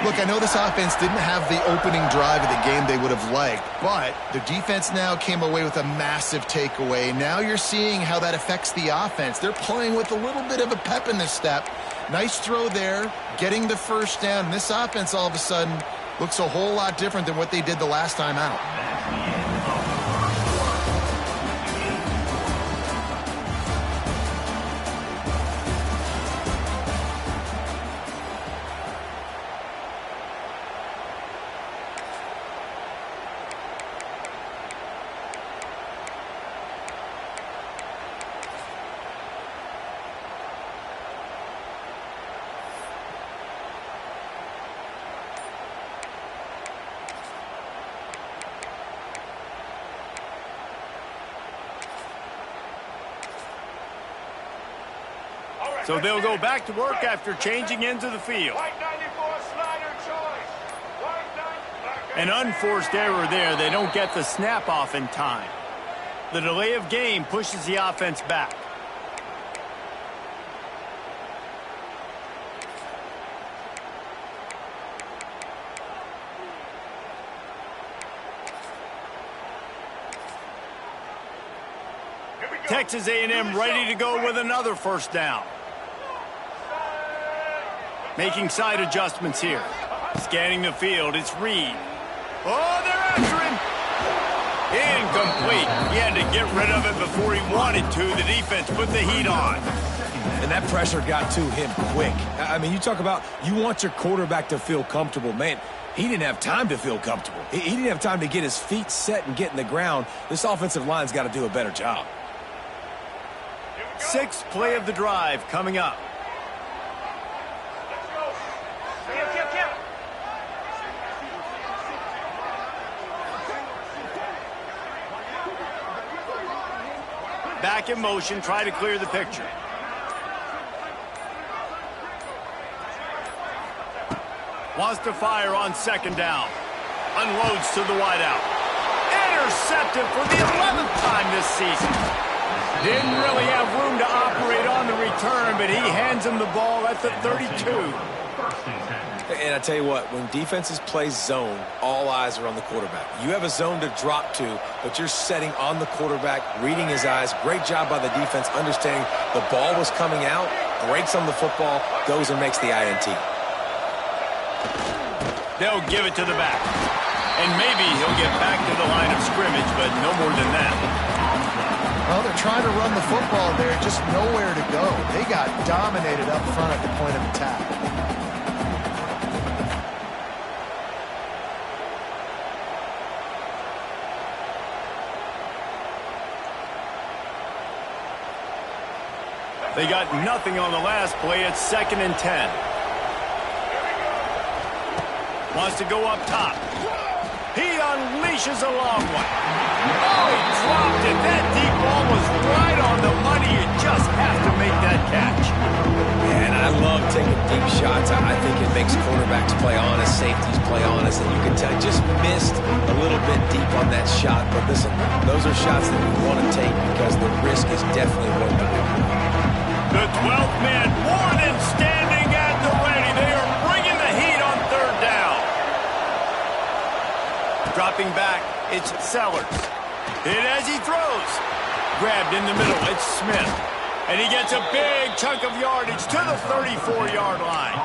G: Look, I know this offense didn't have the opening drive of the game they would have liked, but the defense now came away with a massive takeaway. Now you're seeing how that affects the offense. They're playing with a little bit of a pep in the step. Nice throw there, getting the first down. And this offense all of a sudden looks a whole lot different than what they did the last time out.
E: So they'll go back to work after changing into the field. An unforced error there. They don't get the snap off in time. The delay of game pushes the offense back. Texas A&M ready to go with another first down. Making side adjustments here. Scanning the field, it's Reed. Oh, they're after him. Incomplete. He had to get rid of it before he wanted to. The defense put the heat on.
F: And that pressure got to him quick. I mean, you talk about you want your quarterback to feel comfortable. Man, he didn't have time to feel comfortable. He didn't have time to get his feet set and get in the ground. This offensive line's got to do a better job.
E: Sixth play of the drive coming up. Back in motion, try to clear the picture. Wants to fire on second down. Unloads to the wideout. Intercepted for the 11th time this season. Didn't really have room to operate on the return, but he hands him the ball at the 32.
F: And I tell you what, when defenses play zone, all eyes are on the quarterback. You have a zone to drop to, but you're setting on the quarterback, reading his eyes. Great job by the defense, understanding the ball was coming out, breaks on the football, goes and makes the INT.
E: They'll give it to the back. And maybe he'll get back to the line of scrimmage, but no more than that.
G: Well, they're trying to run the football there, just nowhere to go. They got dominated up front at the point of attack.
E: They got nothing on the last play. It's 2nd and 10. Wants to go up top. He unleashes a long one. Oh, he dropped it. That deep ball was right on the money. You just have to make that catch.
F: And I love taking deep shots. I think it makes quarterbacks play honest, safeties play honest, and you can tell just missed a little bit deep on that shot. But listen, those are shots that we want to take because the risk is definitely worth the risk.
E: The 12th man more than standing at the ready. They are bringing the heat on third down. Dropping back, it's Sellers. Hit as he throws. Grabbed in the middle, it's Smith. And he gets a big chunk of yardage to the 34-yard line.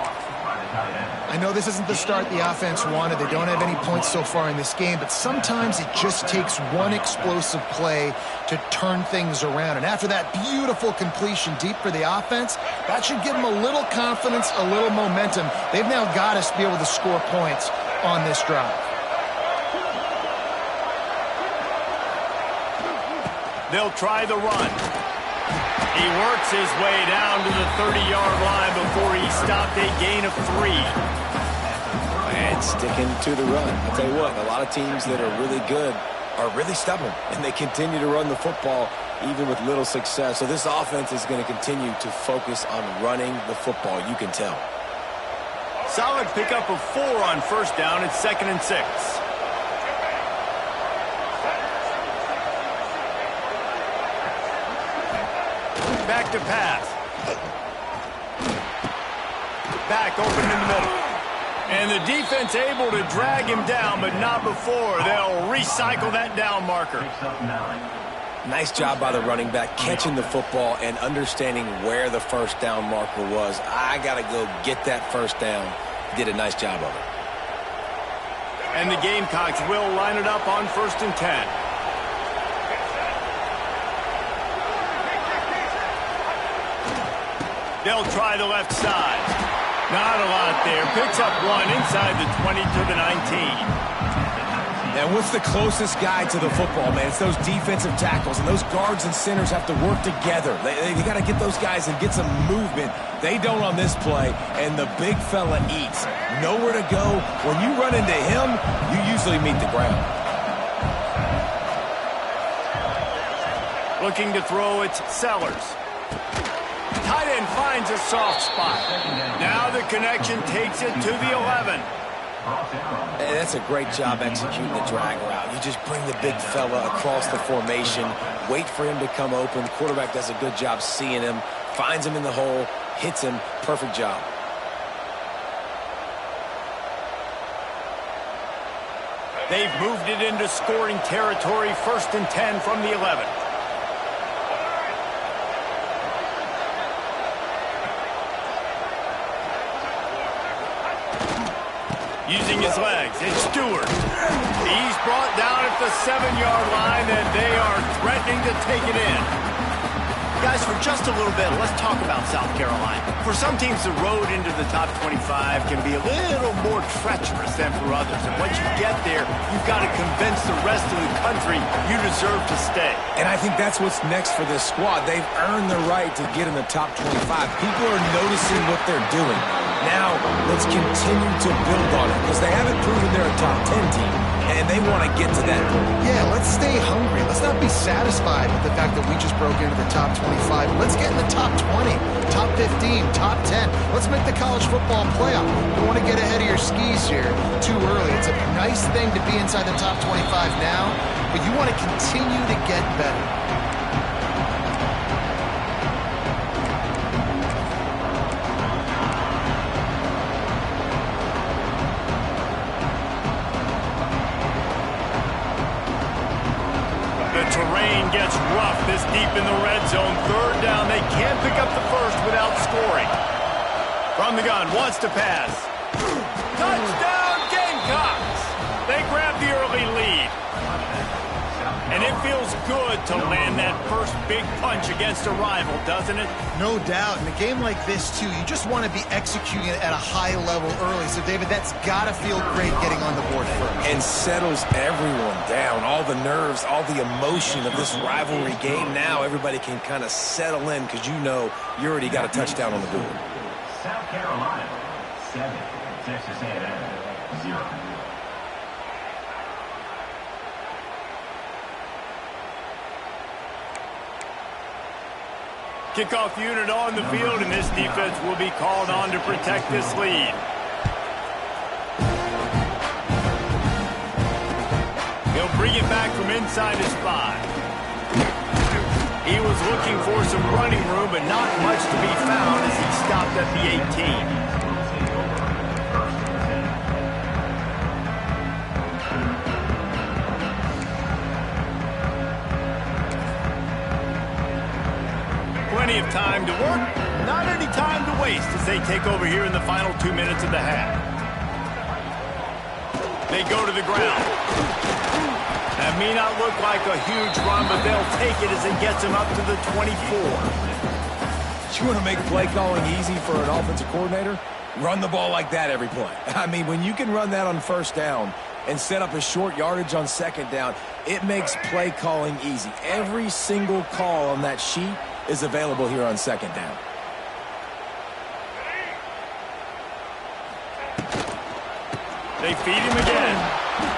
G: I know this isn't the start the offense wanted. They don't have any points so far in this game, but sometimes it just takes one explosive play to turn things around. And after that beautiful completion deep for the offense, that should give them a little confidence, a little momentum. They've now got to be able to score points on this drive.
E: They'll try the run. He works his way down to the 30-yard line before he stopped a gain of 3.
F: And sticking to the run. I'll tell you what, a lot of teams that are really good are really stubborn, and they continue to run the football even with little success. So this offense is going to continue to focus on running the football. You can tell.
E: Solid pickup of 4 on first down. It's 2nd and 6. Back to pass. Back open in the middle. And the defense able to drag him down, but not before. They'll recycle that down marker.
F: Nice job by the running back, catching the football and understanding where the first down marker was. I got to go get that first down. Did a nice job of it.
E: And the Gamecocks will line it up on 1st and 10. They'll try the left side. Not a lot there. Picks up 1 inside the 20 to the 19.
F: And what's the closest guy to the football, man? It's those defensive tackles, and those guards and centers have to work together. They got to get those guys and get some movement. They don't on this play, and the big fella eats. Nowhere to go. When you run into him, you usually meet the ground.
E: Looking to throw, it's Sellers. Tight end finds a soft spot. Now the connection takes it to the 11.
F: Hey, that's a great job executing the drag route. You just bring the big fella across the formation, wait for him to come open. The quarterback does a good job seeing him, finds him in the hole, hits him. Perfect job.
E: They've moved it into scoring territory. 1st and 10 from the 11. Using his legs, it's Stewart. He's brought down at the 7-yard line, and they are threatening to take it in. Guys, for just a little bit, let's talk about South Carolina. For some teams, the road into the top 25 can be a little more treacherous than for others. And once you get there, you've got to convince the rest of the country you deserve to stay.
F: And I think that's what's next for this squad. They've earned the right to get in the top 25. People are noticing what they're doing. Now, let's continue to build on it because they haven't proven they're a top 10 team, and they want to get to that point.
G: Yeah, let's stay hungry. Let's not be satisfied with the fact that we just broke into the top 25. Let's get in the top 20, top 15, top 10. Let's make the college football playoff. You don't want to get ahead of your skis here too early. It's a nice thing to be inside the top 25 now, but you want to continue to get better.
E: Gets rough this deep in the red zone. 3rd down. They can't pick up the first without scoring. From the gun, wants to pass. Touchdown, Gamecocks! They grab the early lead. And it feels good to land that first big punch against a rival, doesn't it?
G: No doubt. In a game like this, too, you just want to be executing it at a high level early. So, David, that's got to feel great getting on the board first.
F: And settles everyone down. All the nerves, all the emotion of this rivalry game. Now everybody can kind of settle in because you know you already got a touchdown on the board.
C: South Carolina, 7. Texas A&M, 0.
E: Kickoff unit on the field, and this defense will be called on to protect this lead. He'll bring it back from inside his 5. He was looking for some running room, but not much to be found as he stopped at the 18. Plenty of time to work, not any time to waste as they take over here in the final 2 minutes of the half. They go to the ground. That may not look like a huge run, but they'll take it as it gets them up to the 24.
F: You want to make play calling easy for an offensive coordinator? Run the ball like that every play. I mean, when you can run that on first down and set up a short yardage on second down, it makes play calling easy. Every single call on that sheet is available here on second down.
E: They feed him again.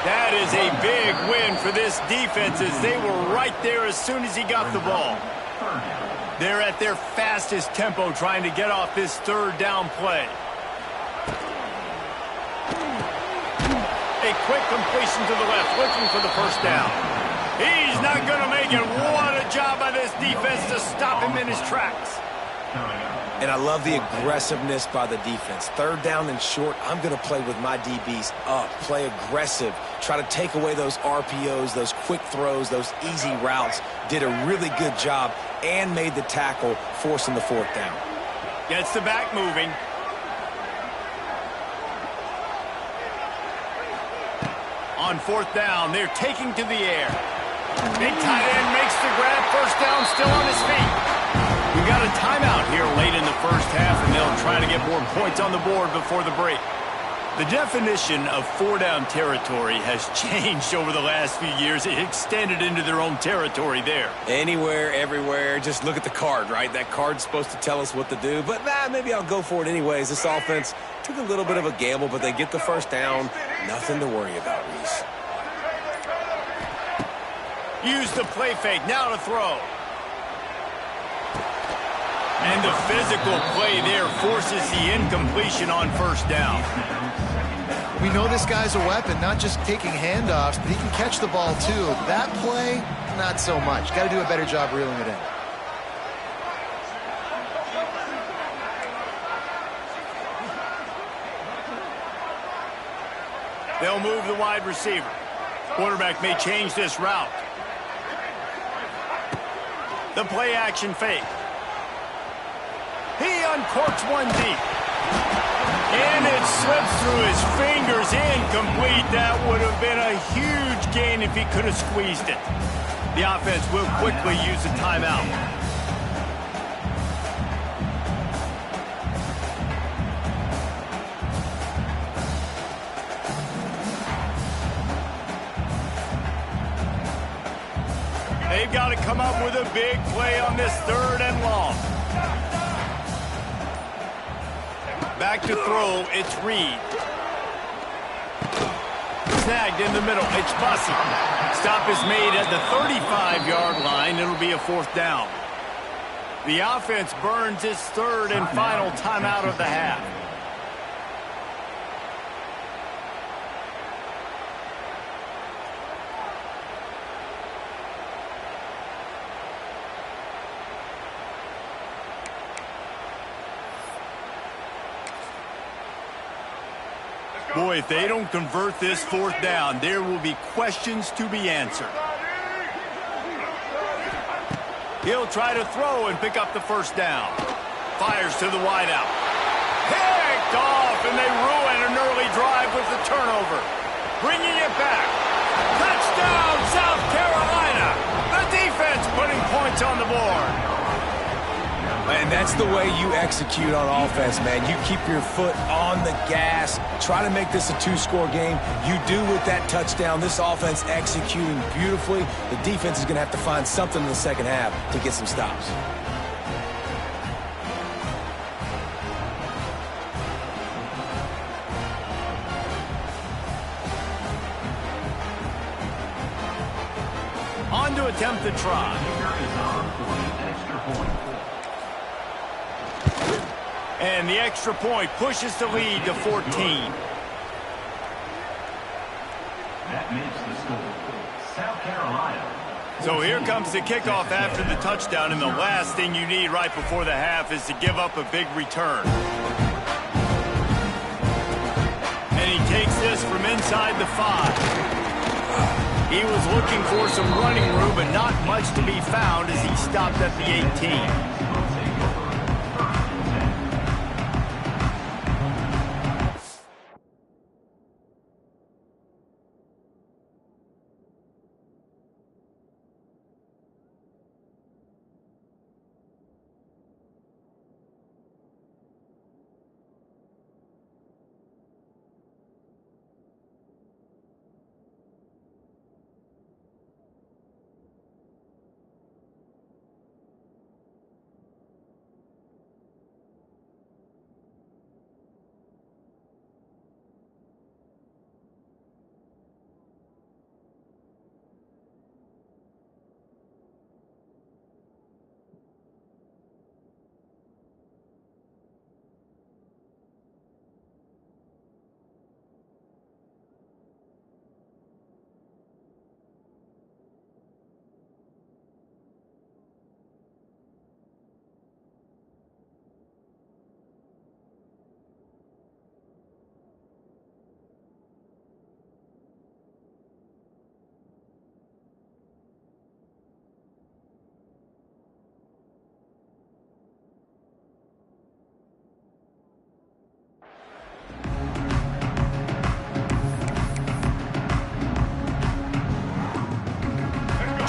E: That is a big win for this defense as they were right there as soon as he got the ball. They're at their fastest tempo trying to get off this third down play. A quick completion to the left, looking for the first down. He's not going to make it. What a job by this defense to stop him in his tracks.
F: And I love the aggressiveness by the defense. Third down and short, I'm going to play with my DBs up, play aggressive, try to take away those RPOs, those quick throws, those easy routes. Did a really good job and made the tackle, forcing the fourth down.
E: Gets the back moving. On fourth down, they're taking to the air. Big tight end makes the grab. First down, still on his feet. We've got a timeout here late in the first half, and they'll try to get more points on the board before the break. The definition of four-down territory has changed over the last few years. It extended into their own territory there.
F: Anywhere, everywhere, just look at the card, right? That card's supposed to tell us what to do, but maybe I'll go for it anyways. This offense took a little bit of a gamble, but they get the first down. Nothing to worry about, Reese.
E: Use the play fake, now to throw. And the physical play there forces the incompletion on first down.
G: We know this guy's a weapon, not just taking handoffs, but he can catch the ball too. That play, not so much. Got to do a better job reeling it in.
E: They'll move the wide receiver. Quarterback may change this route. The play action fake. He uncorks one deep. And it slips through his fingers, incomplete. That would have been a huge gain if he could have squeezed it. The offense will quickly use a timeout. They've got to come up with a big play on this third and long. Back to throw, it's Reed. Snagged in the middle, it's Bussey. Stop is made at the 35-yard line. It'll be a fourth down. The offense burns its third and final timeout of the half. Boy, if they don't convert this fourth down, there will be questions to be answered. He'll try to throw and pick up the first down. Fires to the wideout. Picked off, and they ruin an early drive with the turnover. Bringing it back. Touchdown, South Carolina. The defense putting points on the board.
F: And that's the way you execute on offense, man. You keep your foot on the gas. Try to make this a two-score game. You do with that touchdown. This offense executing beautifully. The defense is going to have to find something in the second half to get some stops.
E: On to attempt the try. And the extra point pushes the lead to 14.
C: That makes the score South Carolina.
E: So here comes the kickoff after the touchdown, and the last thing you need right before the half is to give up a big return. And he takes this from inside the 5. He was looking for some running room, but not much to be found as he stopped at the 18.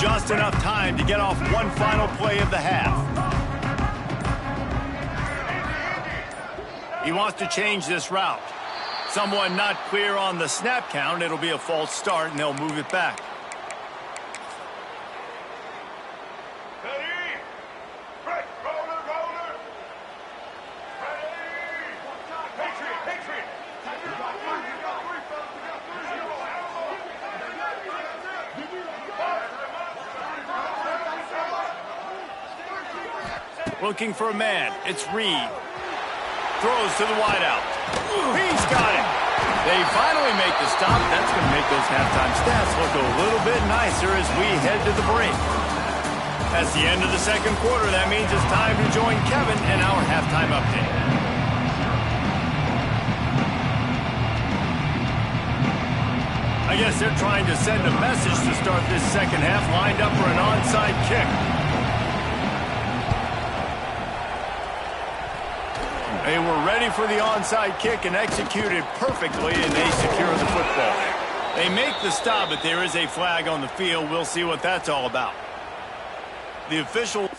E: just enough time to get off one final play of the half. He wants to change this route. Someone not clear on the snap count. It'll be a false start, and they'll move it back. Looking for a man. It's Reed. Throws to the wideout. He's got it. They finally make the stop. That's going to make those halftime stats look a little bit nicer as we head to the break. That's the end of the second quarter. That means it's time to join Kevin and our halftime update. I guess they're trying to send a message to start this second half, lined up for an onside kick. They were ready for the onside kick and executed perfectly, and they secure the football. They make the stop, but there is a flag on the field. We'll see what that's all about. The official...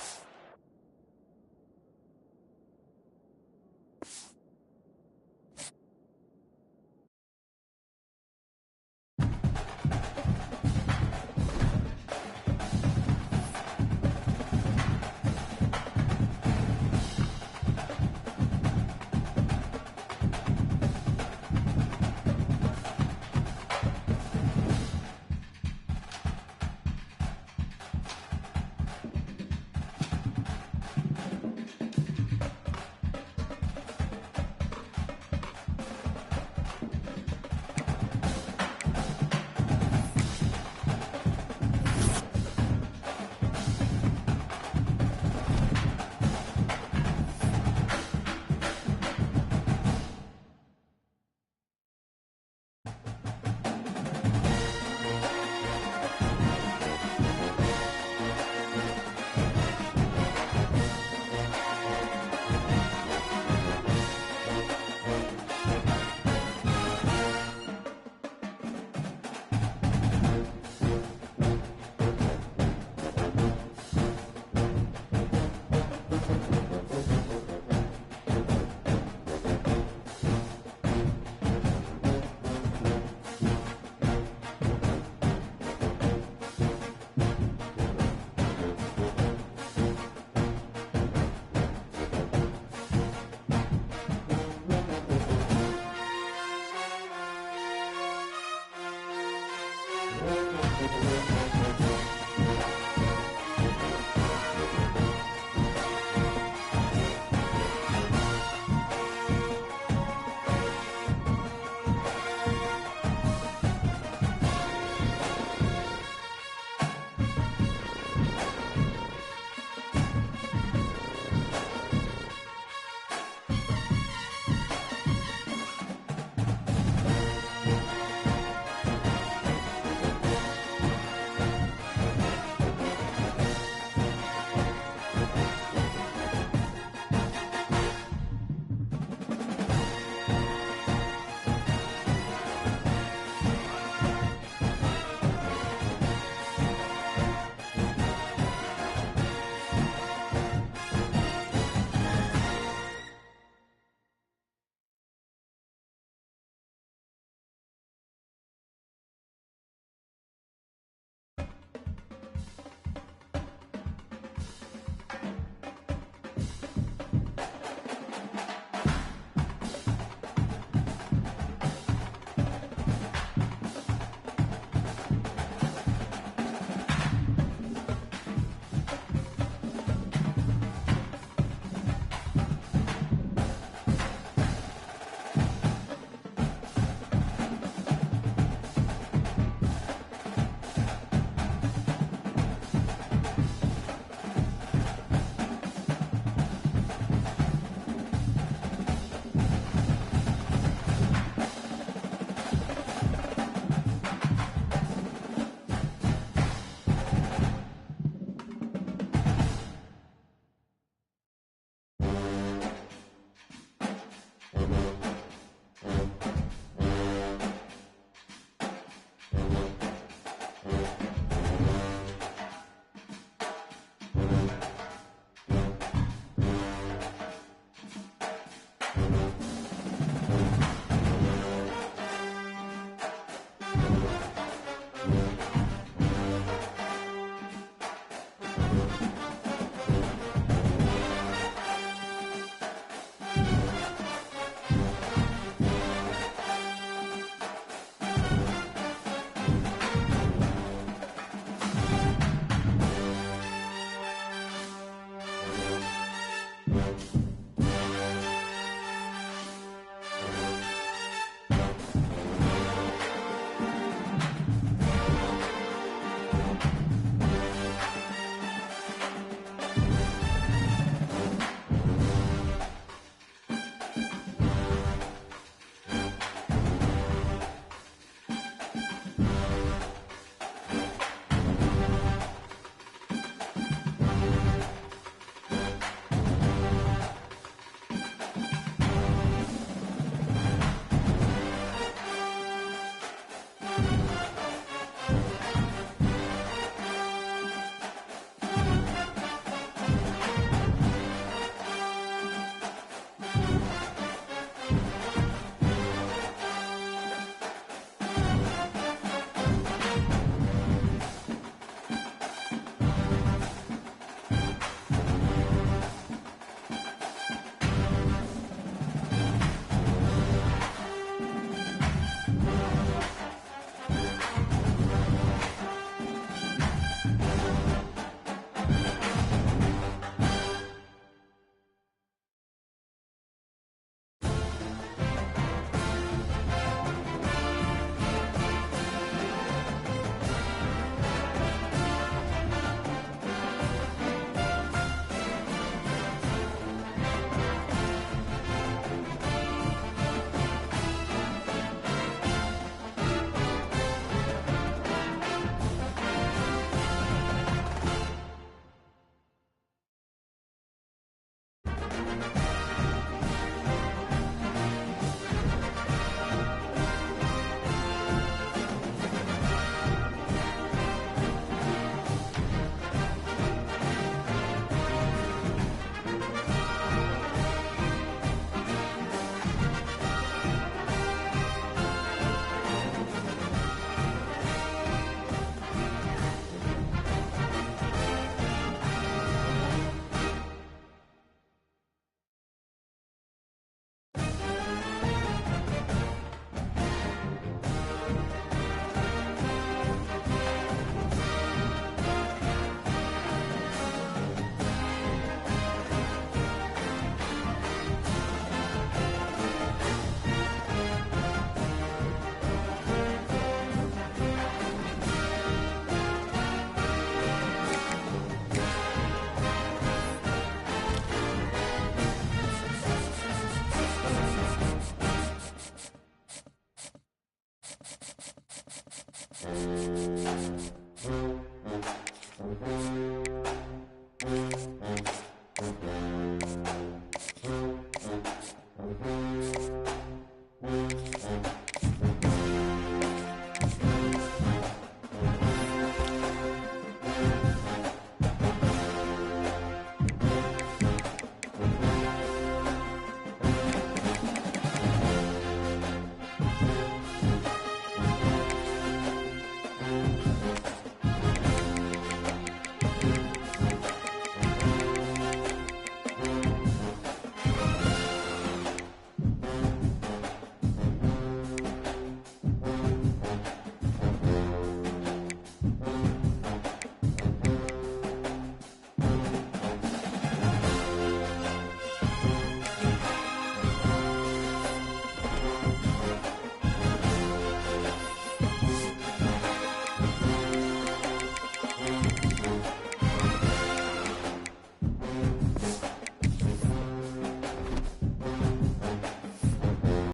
C: Meeee.